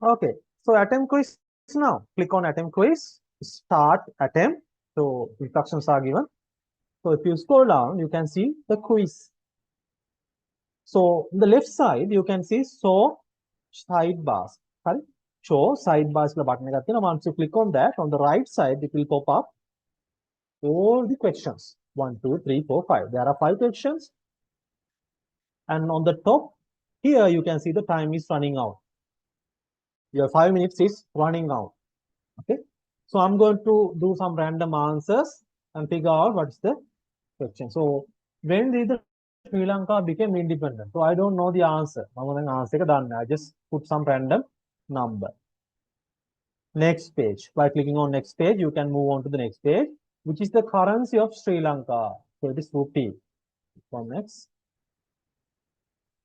Okay, so attempt quiz now. Click on attempt quiz, start attempt. So instructions are given. So if you scroll down, you can see the quiz. So on the left side, you can see show sidebars. Sorry, show sidebars button. Once you click on that, on the right side, it will pop up all the questions. 1, 2, 3, 4, 5. There are 5 questions. And on the top, here you can see the time is running out. Your 5 minutes is running out. Okay. So I'm going to do some random answers and figure out what's the question. So when did the Sri Lanka became independent? So I don't know the answer. I just put some random number. Next page. By clicking on next page, you can move on to the next page, which is the currency of Sri Lanka. So it is rupee. From next.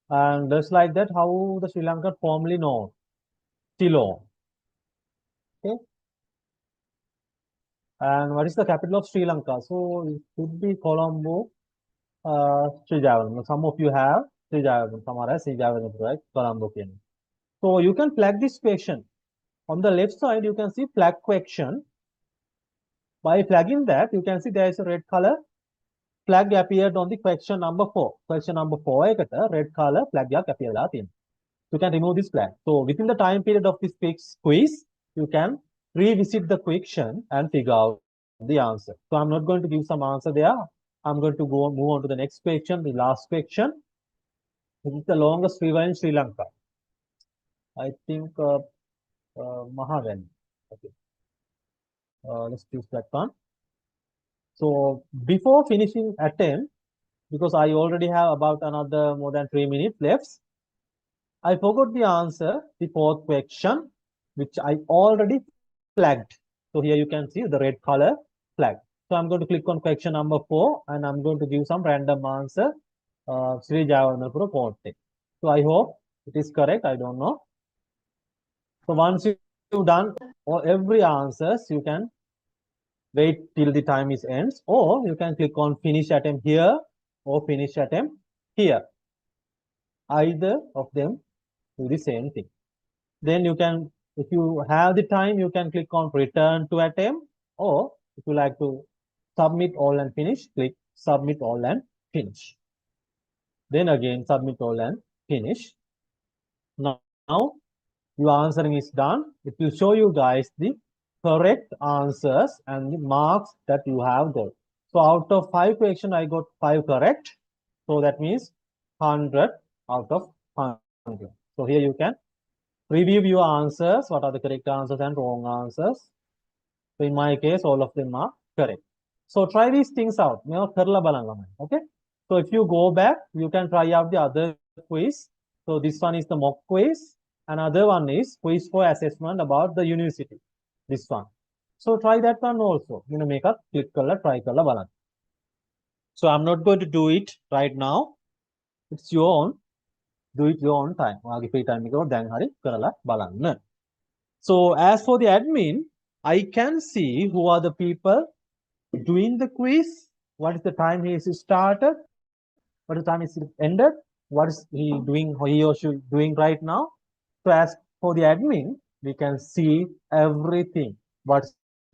And just like that, how the Sri Lanka formerly known. Ceylon. Okay. And what is the capital of Sri Lanka? So it could be Colombo, Srijavan. Some of you have Srijavan. Some are Srijavan, right? Colombo. So you can flag this question. On the left side, you can see flag question. By flagging that, you can see there is a red color flag appeared on the question number 4. Question number 4 ekata red color flag appeared. You can remove this flag. So within the time period of this quiz, you can revisit the question and figure out the answer. So I'm not going to give some answer there. I'm going to move on to the next question, the last question. This is the longest river in Sri Lanka. I think Mahaven. Okay. Let's choose that one. So before finishing attempt, because I already have about another more than 3 minutes left, I forgot the answer, the 4th question, which I already flagged. So here you can see the red color flag. So I'm going to click on question number 4 and I'm going to give some random answer. Sri Javanapura Forte. So I hope it is correct. I don't know. So once you've done every answers, you can wait till the time is ends, or you can click on finish attempt here or finish attempt here. Either of them do the same thing. Then you can, if you have the time, you can click on return to attempt, or if you like to submit all and finish, click submit all and finish. Then again, submit all and finish. Now your answering is done. It will show you guys the correct answers and the marks that you have got. So out of 5 questions, I got 5 correct. So that means 100 out of 100. So here you can review your answers. What are the correct answers and wrong answers? So in my case, all of them are correct. So try these things out. Okay. So if you go back, you can try out the other quiz. So this one is the mock quiz. Another one is quiz for assessment about the university. This one. So try that one also. Make a click color, try color balance. So I'm not going to do it right now. It's your own. Do it your own time. Free time. So as for the admin, I can see who are the people doing the quiz, what is the time he is started, what is the time is ended, what is he or she doing right now. So as for the admin, we can see everything. What is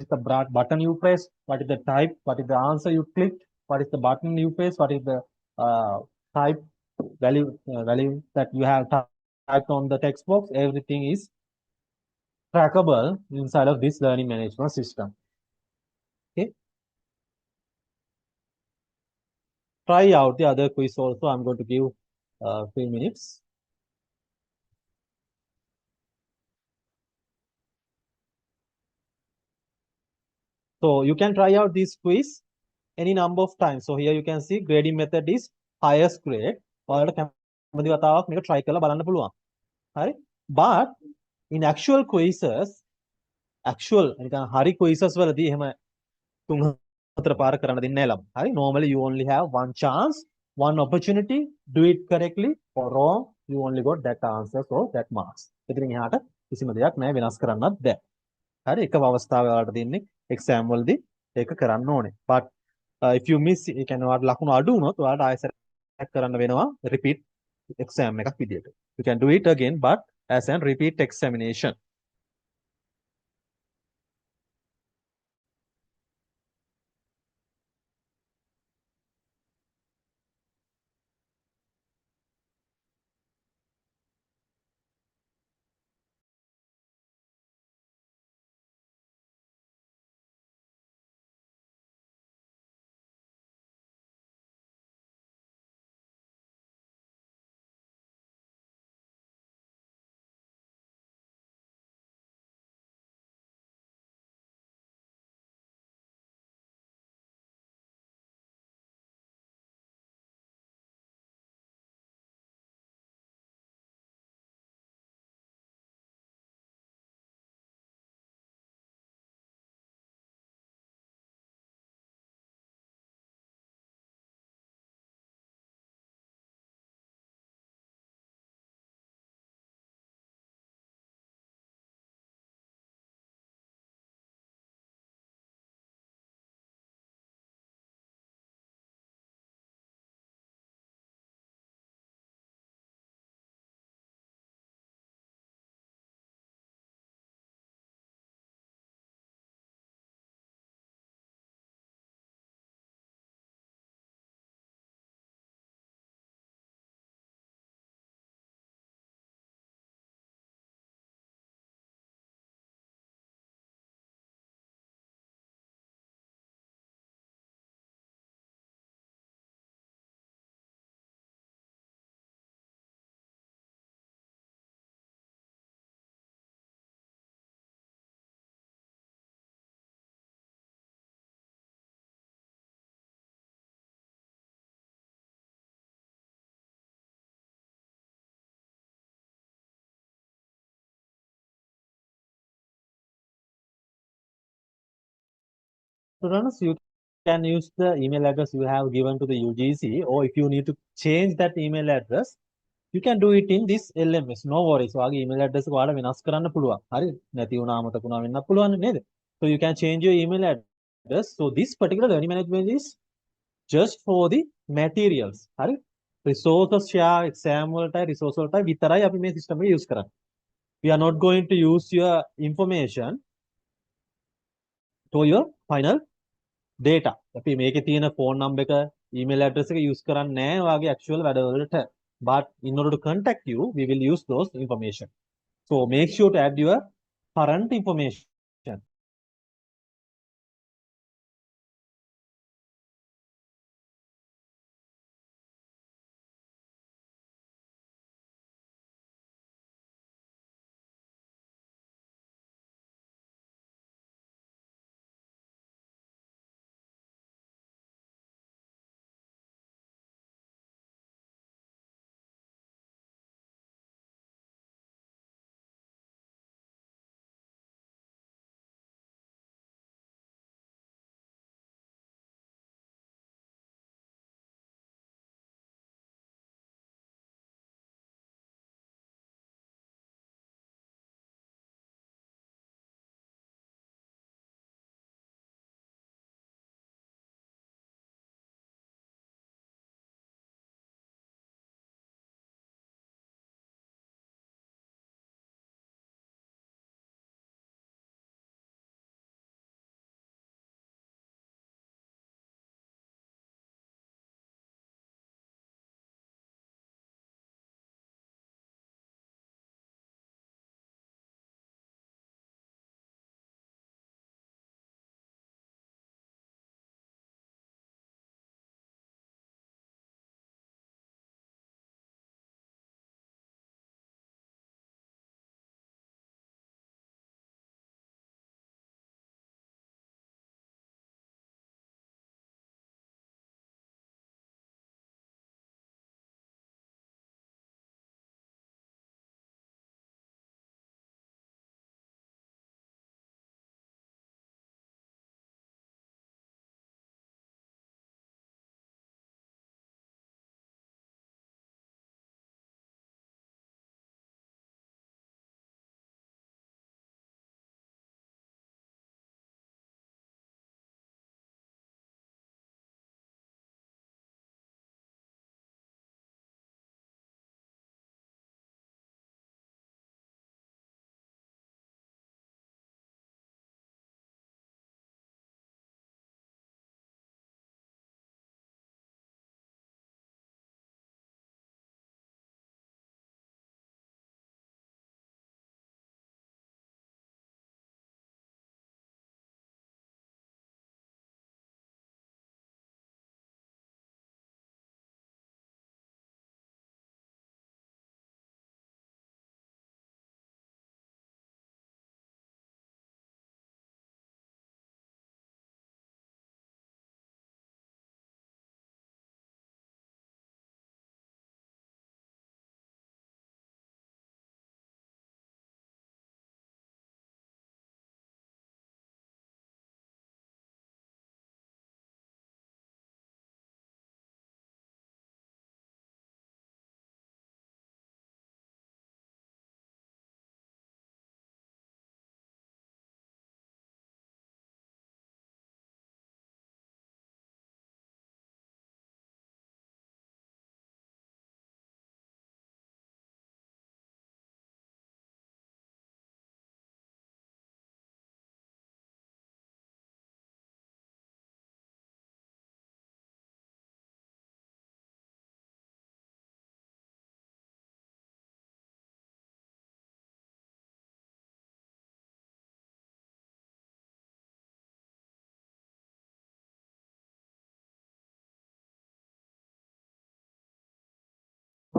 the button you press, what is the type, what is the answer you clicked, what is the button you press, what is the type value that you have typed on the text box. Everything is trackable inside of this learning management system. Okay. Try out the other quiz also. I'm going to give 3 minutes. So you can try out this quiz any number of times. So here you can see grading method is highest grade. Try but in actual quizzes, hari quizzes normally you only have one chance, one opportunity, do it correctly or wrong, you only got that answer or that marks. හරි එක අවස්ථාවකට දෙන්නේ exam වලදී ඒක කරන්න ඕනේ. But if you miss ඒ කියන්නේ ඔයාලට ලකුණු අඩු වුණොත් ඔයාලට ආයෙසරක් කරන්න වෙනවා repeat exam එකක් විදියට. You can do it again but as a repeat examination. Students, you can use the email address you have given to the UGC, or if you need to change that email address, you can do it in this LMS. No worries. ඔයාගේ email address එක ඔයාලා වෙනස් කරන්න පුළුවන්. හරි? නැති වුණා අමතක වුණා වෙන්නත් පුළුවන් නේද? So you can change your email address. So this particular learning management is just for the materials. හරි? Resources share exam වලටයි resource වලටයි විතරයි අපි මේ system එක use කරන්නේ. We are not going to use your information to your final data. අපි මේකේ තියෙන phone number එක, email address එක use කරන්නේ නැහැ ඔයාගේ actual වැඩවලට. But in order to contact you, we will use those information. So make sure to add your current information.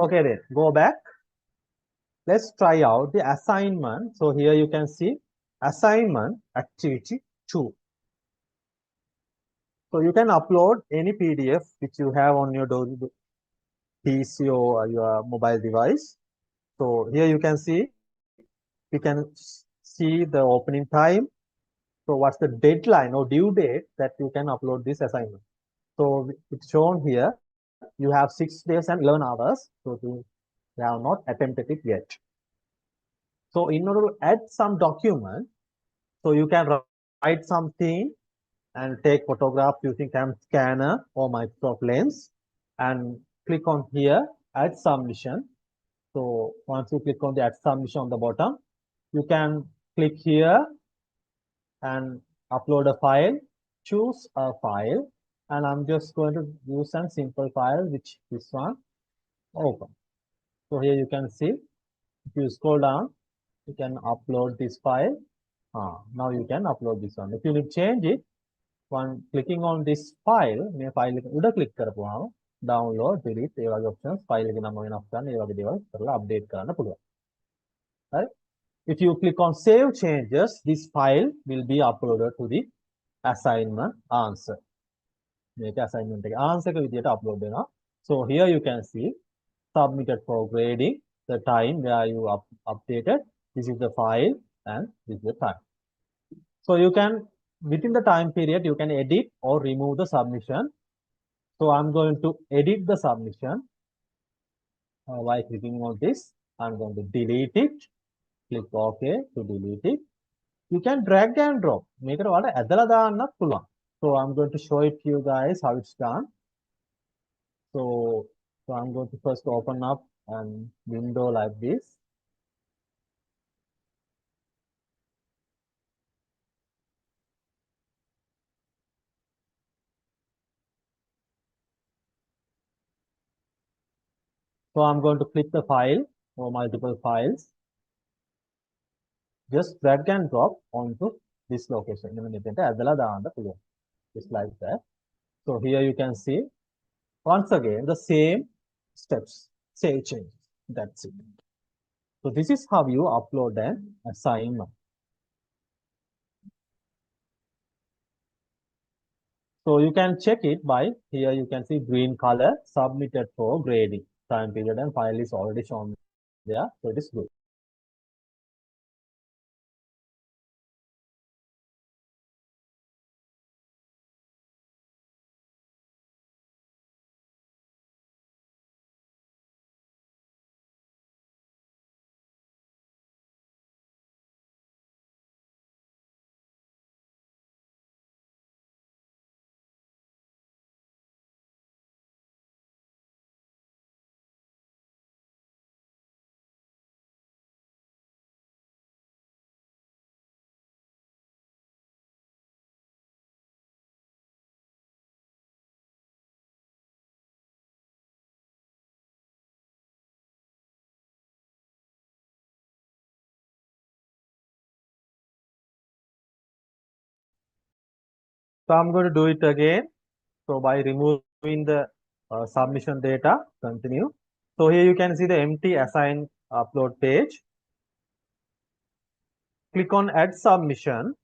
Okay, then go back. Let's try out the assignment. So here you can see assignment activity 2. So you can upload any PDF which you have on your PC or your mobile device. So here you can see, you can see the opening time. So what's the deadline or due date that you can upload this assignment. So it's shown here, you have 6 days and 11 hours. So you have not attempted it yet. So in order to add some document, so you can write something and take photograph using cam scanner or Microsoft Lens and click on here, add submission. So once you click on the add submission on the bottom, you can click here and upload a file, choose a file, and I'm just going to use a simple file, which this one, open. So here you can see, if you scroll down, you can upload this file. Now you can upload this one. If you need change it, one clicking on this file, මේ file එක උඩ click කරපුවාම download, delete ඒ වගේ options file එක නම වෙනස් කරන්න ඒ වගේ දේවල් කරලා update කරන්න පුළුවන්. Right? If you click on save changes, this file will be uploaded to the assignment answer. මේක assignment එක answer එක විදියට upload වෙනවා. So here you can see submitted for grading, the time where you updated. This is the file and this is the time. So you can, within the time period, you can edit or remove the submission. So I'm going to edit the submission by clicking on this. I'm going to delete it. Click OK to delete it. You can drag and drop. මේකට වල ඇදලා දාන්නත් පුළුවන්. So I'm going to show it to you guys how it's done. So I'm going to first open up a window like this. So I'm going to click the file or multiple files. Just drag and drop onto this location. Just like that. So here you can see, once again, the same steps, save changes. That's it. So this is how you upload an assignment. So you can check it by here. You can see green color submitted for grading. Time period and file is already shown there. So it is good. So I'm going to do it again. So by removing the submission data, continue. So here you can see the empty assign upload page. Click on add submission.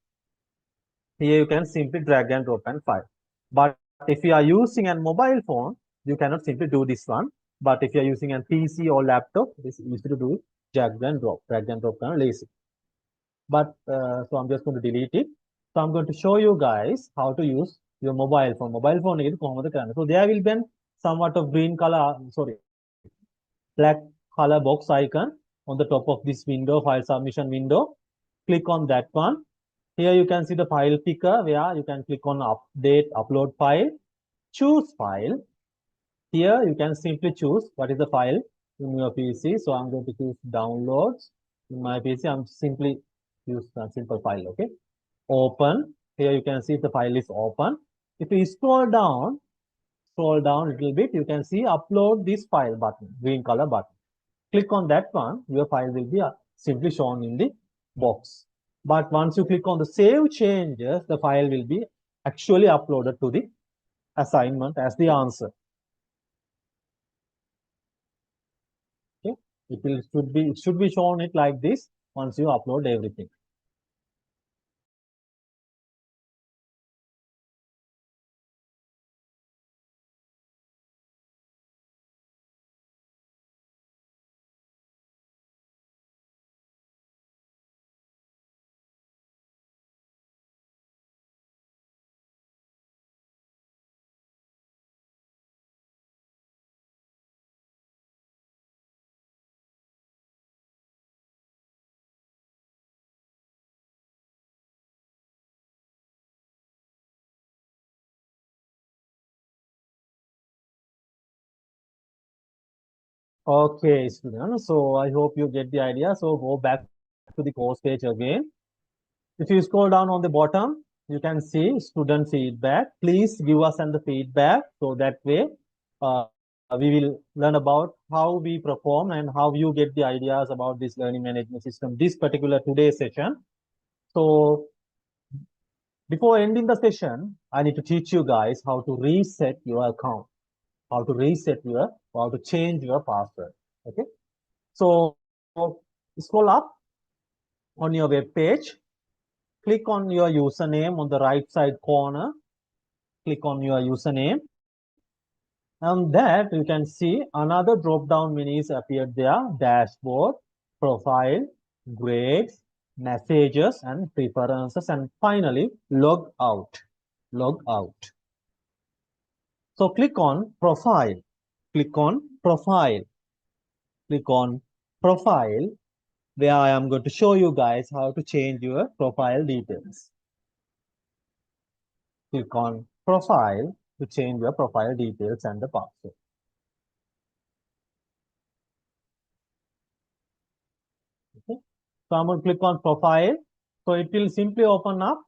Here you can simply drag and drop and file. But if you are using a mobile phone, you cannot simply do this one. But if you are using a PC or laptop, it's easy to do drag and drop kind of lazy. But so I'm just going to delete it. So I'm going to show you guys how to use your mobile phone. Mobile phone is so there will be somewhat of green color, sorry, black color box icon on the top of this window, file submission window. Click on that one. Here you can see the file picker where you can click on update, upload file, choose file. Here you can simply choose what is the file in your PC. So I'm going to choose downloads. In my PC, I'm simply use a simple file, okay? Open. Here you can see the file is open. If you scroll down a little bit, you can see upload this file button, green color button. Click on that one, your file will be simply shown in the box. But once you click on the save changes, the file will be actually uploaded to the assignment as the answer. It should be shown it like this once you upload everything. Okay, students. So I hope you get the idea. So go back to the course page again. If you scroll down on the bottom, you can see student feedback. Please give us the feedback so that way we will learn about how we perform and how you get the ideas about this learning management system, this particular today's session. So before ending the session, I need to teach you guys how to reset your account, how to change your password. Okay. So scroll up on your web page, click on your username on the right side corner, click on your username. On that, you can see another drop down menus appeared there: dashboard, profile, grades, messages, and preferences, and finally log out. Log out. So click on profile, click on profile, click on profile, where I am going to show you guys how to change your profile details. Click on profile to change your profile details and the password. Okay. So I'm going to click on profile. So it will simply open up.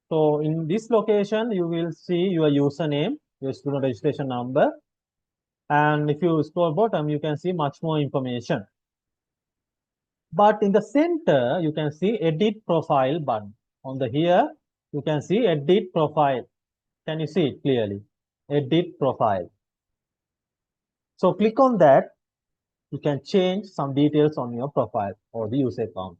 So in this location, you will see your username, your student registration number. And if you scroll bottom, you can see much more information. But in the center, you can see edit profile button. On the here, you can see edit profile. Can you see it clearly? Edit profile. So click on that. You can change some details on your profile or the user account.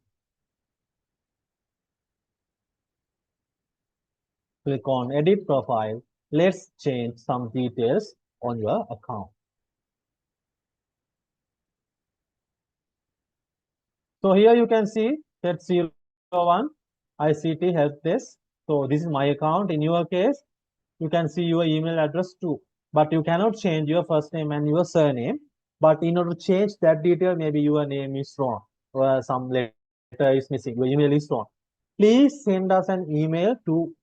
Click on edit profile. Let's change some details on your account. So here you can see set 01 ICT help desk. So this is my account. In your case, you can see your email address too, but you cannot change your first name and your surname. But in order to change that detail, maybe your name is wrong or some letter is missing, your email is wrong. Please send us an email to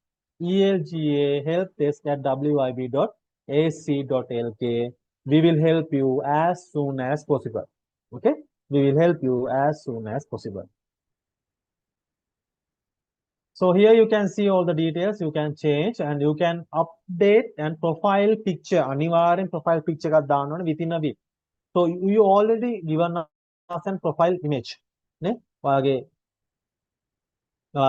elgahelpdesk@wib.ac.lk. We will help you as soon as possible. Okay, we will help you as soon as possible. So here you can see all the details you can change and you can update and profile picture. Anivarin profile picture එකක් දාන්න ඕනේ within a week. So you already given us an profile image. නේ? ඔයාගේ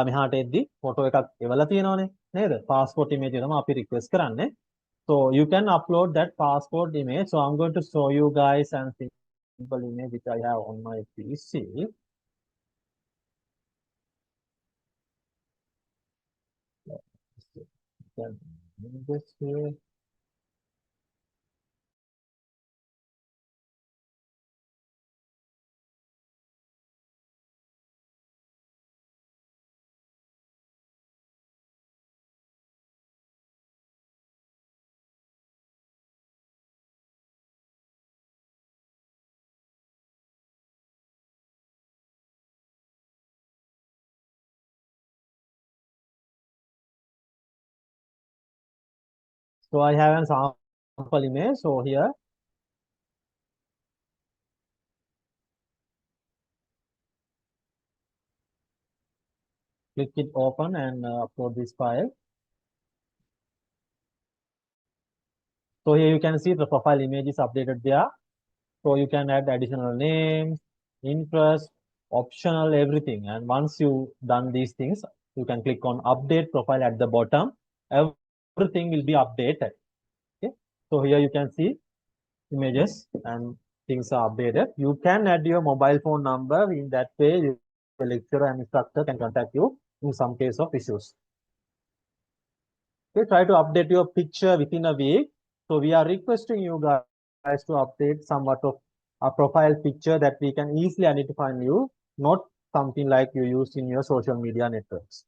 මෙහාට එද්දි photo එකක් එවලා තියෙනවනේ නේද? passport image තමයි අපි request කරන්නේ. So you can upload that passport image. So I'm going to show you guys an simple image which I have on my PC. Can this here. So I have a sample image. So here, click it open and upload this file. So here you can see the profile image is updated there. So you can add additional names, interest, optional, everything. And once you done these things, you can click on update profile at the bottom. Everything will be updated. Okay. So here you can see images and things are updated. You can add your mobile phone number. In that way, your lecturer and instructor can contact you in some case of issues. Okay, try to update your picture within a week. So we are requesting you guys to update somewhat of a profile picture that we can easily identify you, not something like you use in your social media networks.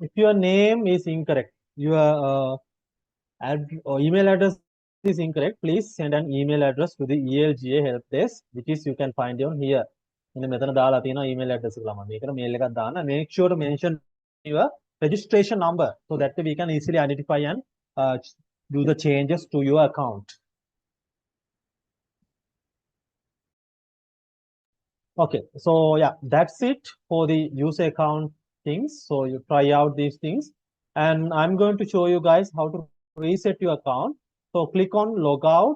If your name is incorrect, your email address is incorrect, please send an email address to the ELGA help desk, which is you can find on here. In the email address. Make sure to mention your registration number so that we can easily identify and do the changes to your account. Okay, so yeah, that's it for the user account things. So you try out these things, and I'm going to show you guys how to reset your account. So click on logout,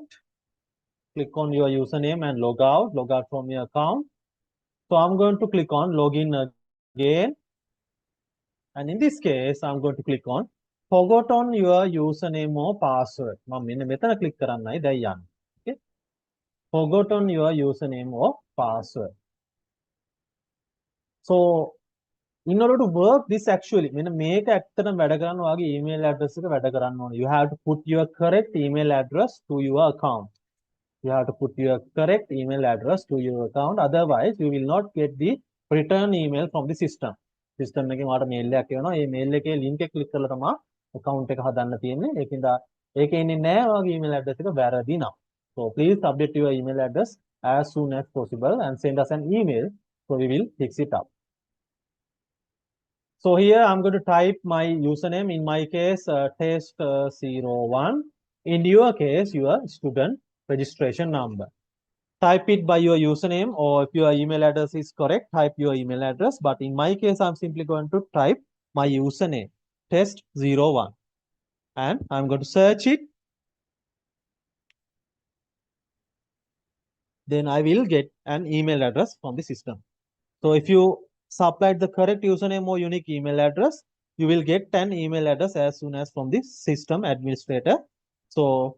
click on your username and log out from your account. So I'm going to click on login again, and in this case, I'm going to click on forgot on your username or password. Click okay, forgot on your username or password. So in order to work this actually, make email address you have to put your correct email address to your account. You have to put your correct email address to your account. Otherwise, you will not get the return email from the system. System එකෙන් ඔයාලට mail එකක් එනවා. මේ mail එකේ link එක click කරලා තමයි account එක හදන්න තියෙන්නේ. ඒකින්ද ඒකේ ඉන්නේ නැහැ ඔයාගේ email address එක වැරදි නම්. So please update your email address as soon as possible and send us an email so we will fix it up. So here I'm going to type my username. In my case, test01. In your case, your student registration number. Type it by your username, or if your email address is correct, type your email address. But in my case, I'm simply going to type my username, test01. And I'm going to search it. Then I will get an email address from the system. So if you supplied the correct username or unique email address, you will get an email address as soon as from the system administrator. So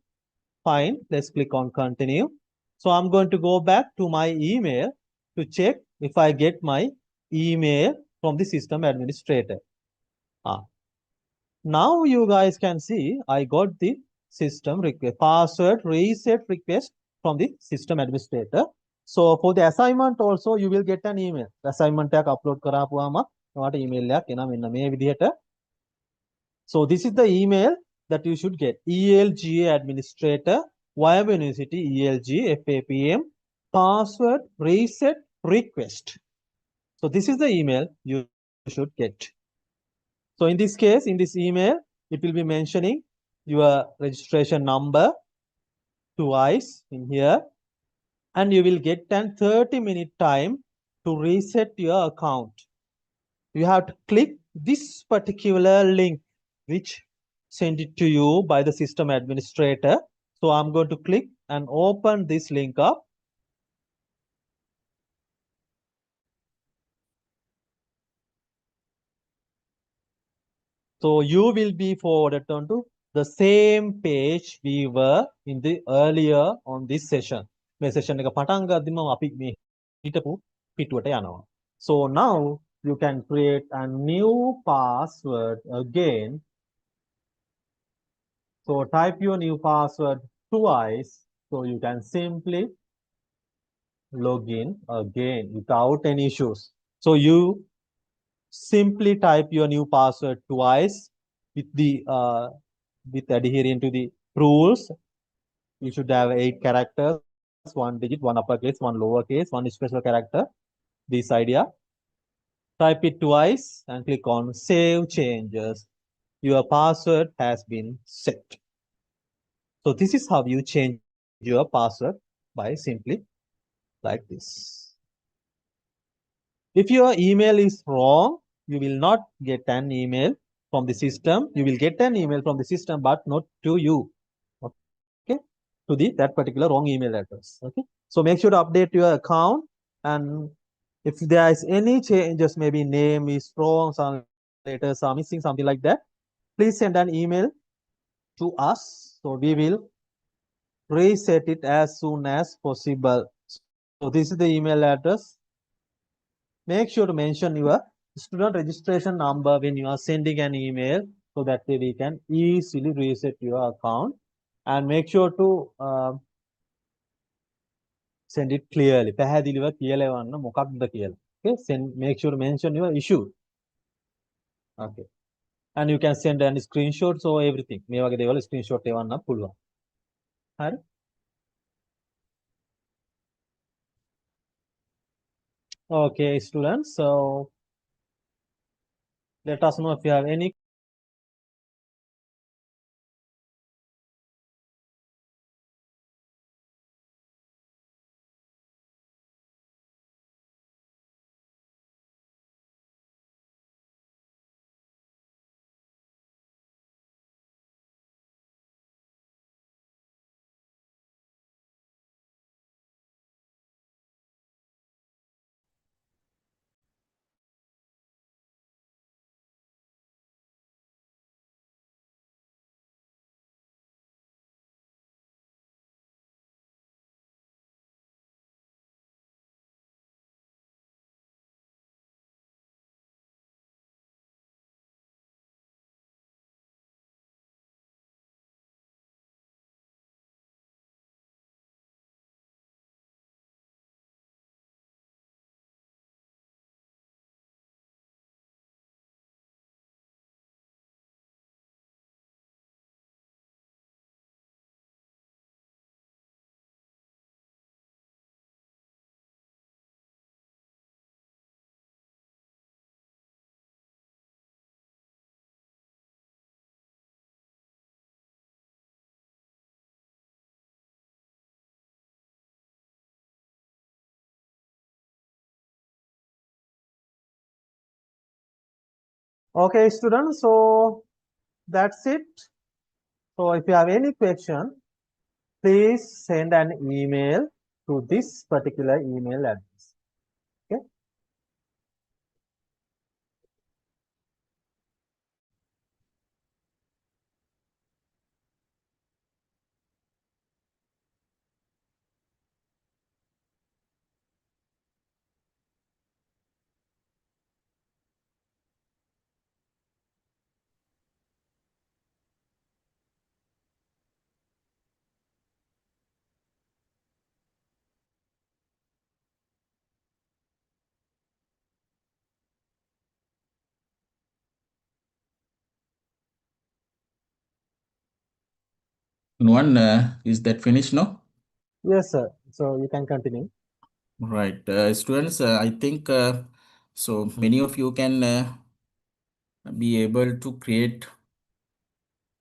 fine, let's click on continue. So I'm going to go back to my email to check if I get my email from the system administrator. Now you guys can see I got the system request, password reset request from the system administrator. So for the assignment also you will get an email. Assignment එකක් upload කරාපුවාම ඔයාලට email එකක් එනවා මෙන්න මේ විදිහට. So this is the email that you should get. ELGA administrator, Wyoming University ELG FAPM password reset request. So this is the email you should get. So in this case, in this email, it will be mentioning your registration number twice in here, and you will get an 30-minute time to reset your account. You have to click this particular link, which sent it to you by the system administrator. So I'm going to click and open this link up. So you will be forwarded on to the same page we were in the earlier on this session. මේ session එක පටන් ගද්දිම අපි මේ හිටපු පිටුවට යනවා. So now you can create a new password again. So type your new password twice. So you can simply log in again without any issues. So you simply type your new password twice with the with adhering to the rules. You should have 8 characters, one digit, one uppercase, one lowercase, one special character. This idea. Type it twice and click on Save Changes. Your password has been set. So this is how you change your password by simply like this. If your email is wrong, you will not get an email from the system. You will get an email from the system, but not to you. Okay, to the that particular wrong email address. Okay, so make sure to update your account, and if there is any changes, maybe name is wrong, some letters are missing, something like that, please send an email to us. So we will reset it as soon as possible. So this is the email address. Make sure to mention your student registration number when you are sending an email, so that way we can easily reset your account. And make sure to send it clearly. පැහැදිලිව කියලා එවන්න මොකක්ද කියලා. Okay, send, make sure to mention your issue. Okay. And you can send any screenshots or everything. මේ වගේ දේවල් screenshot එවන්න පුළුවන්. හරි? Okay, students. So let us know if you have any Okay, students, so that's it. So if you have any question, please send an email to this particular email address. Okay. One, is that finished now? Yes, sir. So you can continue. Right. Students, I think so many of you can be able to create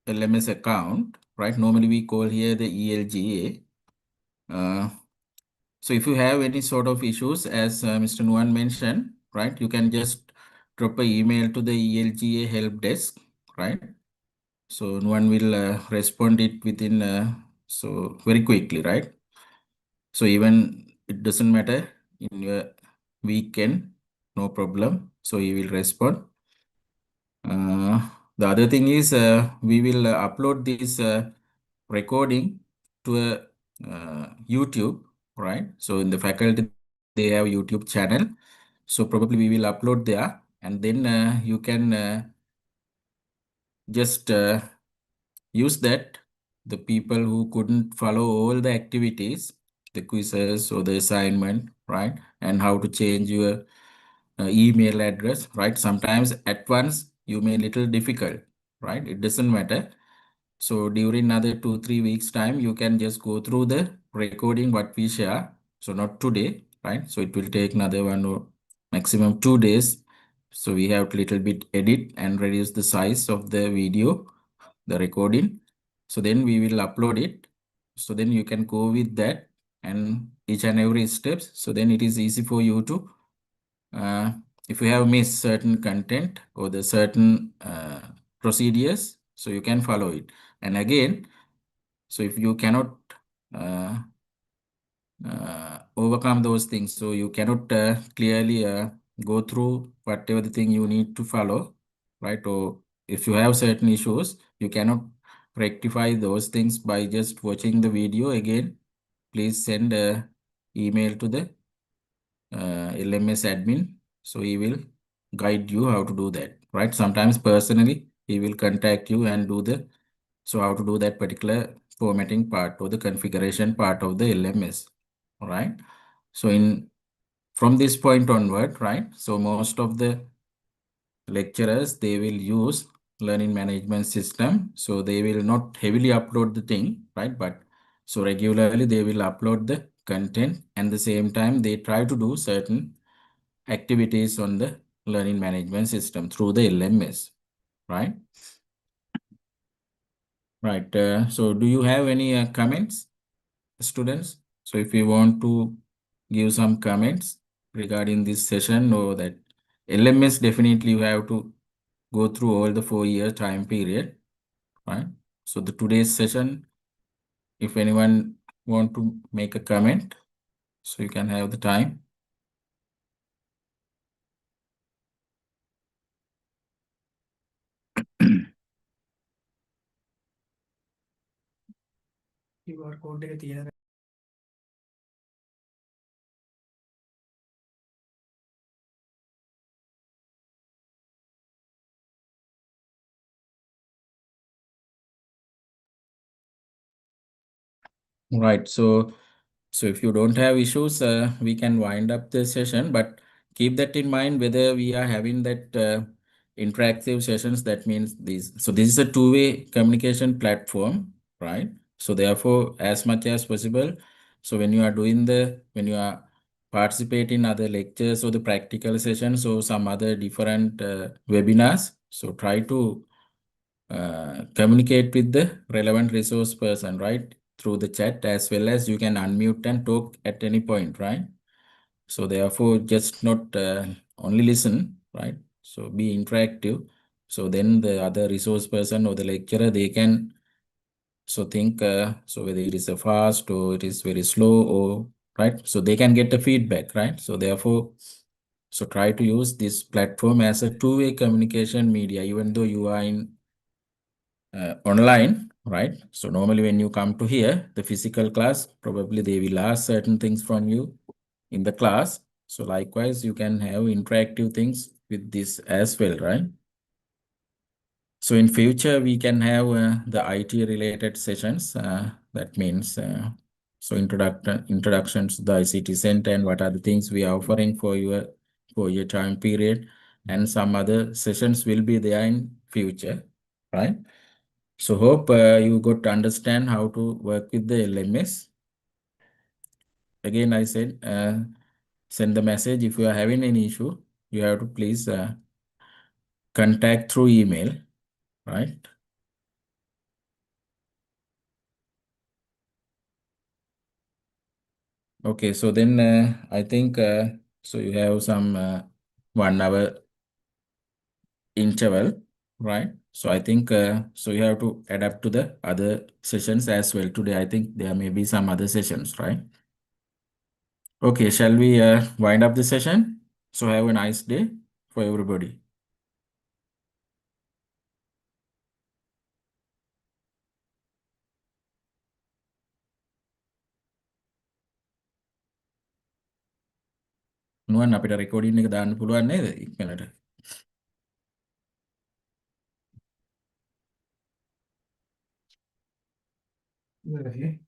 LMS account, right? Normally we call here the ELGA. So if you have any sort of issues, as Mr. Nuan mentioned, right, you can just drop an email to the ELGA help desk, right? So Nuan will respond it within so very quickly, right? So even it doesn't matter in your weekend, no problem. So he will respond. The other thing is we will upload this recording to a YouTube, right? So in the faculty, they have YouTube channel. So probably we will upload there, and then you can just use that. The people who couldn't follow all the activities, the quizzes or the assignment, right? And how to change your email address, right? Sometimes at once you may little difficult, right? It doesn't matter. So during another 2-3 weeks time, you can just go through the recording what we share. So not today, right? So it will take another 1 or maximum 2 days. So we have to little bit edit and reduce the size of the video, the recording. So then we will upload it. So then you can go with that and each and every steps. So then it is easy for you to, if you have missed certain content or the certain procedures, so you can follow it. And again, so if you cannot uh, overcome those things, so you cannot clearly go through whatever the thing you need to follow, right? Or if you have certain issues, you cannot rectify those things by just watching the video again. Please send a email to the LMS admin. So he will guide you how to do that, right? Sometimes personally, he will contact you and do the, so how to do that particular formatting part or the configuration part of the LMS, all right? So from this point onward, right? So most of the lecturers, they will use learning management system. So they will not heavily upload the thing, right? But so regularly they will upload the content, and the same time they try to do certain activities on the learning management system through the LMS, right? Right. So do you have any comments, students? So if you want to give some comments regarding this session, or that LMS, definitely you have to go through all the 4 year time period, right? So the today's session, if anyone want to make a comment, so you can have the time. QR code එක තියෙන Right. So if you don't have issues, we can wind up the session, but keep that in mind whether we are having that interactive sessions. That means this. So this is a two-way communication platform, right? So therefore, as much as possible, so when you are when you are participating in other lectures or the practical sessions or some other different webinars, so try to communicate with the relevant resource person, right? Through the chat, as well as you can unmute and talk at any point, right? So therefore, just not only listen, right? So be interactive. So then the other resource person or the lecturer, they can so think so whether it is a fast or it is very slow, or right. So they can get the feedback, right? So therefore, so try to use this platform as a two-way communication media, even though you are in online, right? So normally when you come to here, the physical class, probably they will ask certain things from you in the class. So likewise, you can have interactive things with this as well, right? So in future, we can have the IT related sessions. That means so introductions to the ICT center and what are the things we are offering for your time period, and some other sessions will be there in future, right? So hope you got to understand how to work with the LMS. Again, I said, send the message. If you are having any issue, you have to please contact through email, right? Okay, so then I think so you have some 1 hour interval, right? So I think so you have to adapt to the other sessions as well. Today, I think there may be some other sessions, right? Okay, shall we wind up the session? So have a nice day for everybody. නුවන් අපිට recording එක දාන්න පුළුවන් නේද ඉක්මනට? Okay.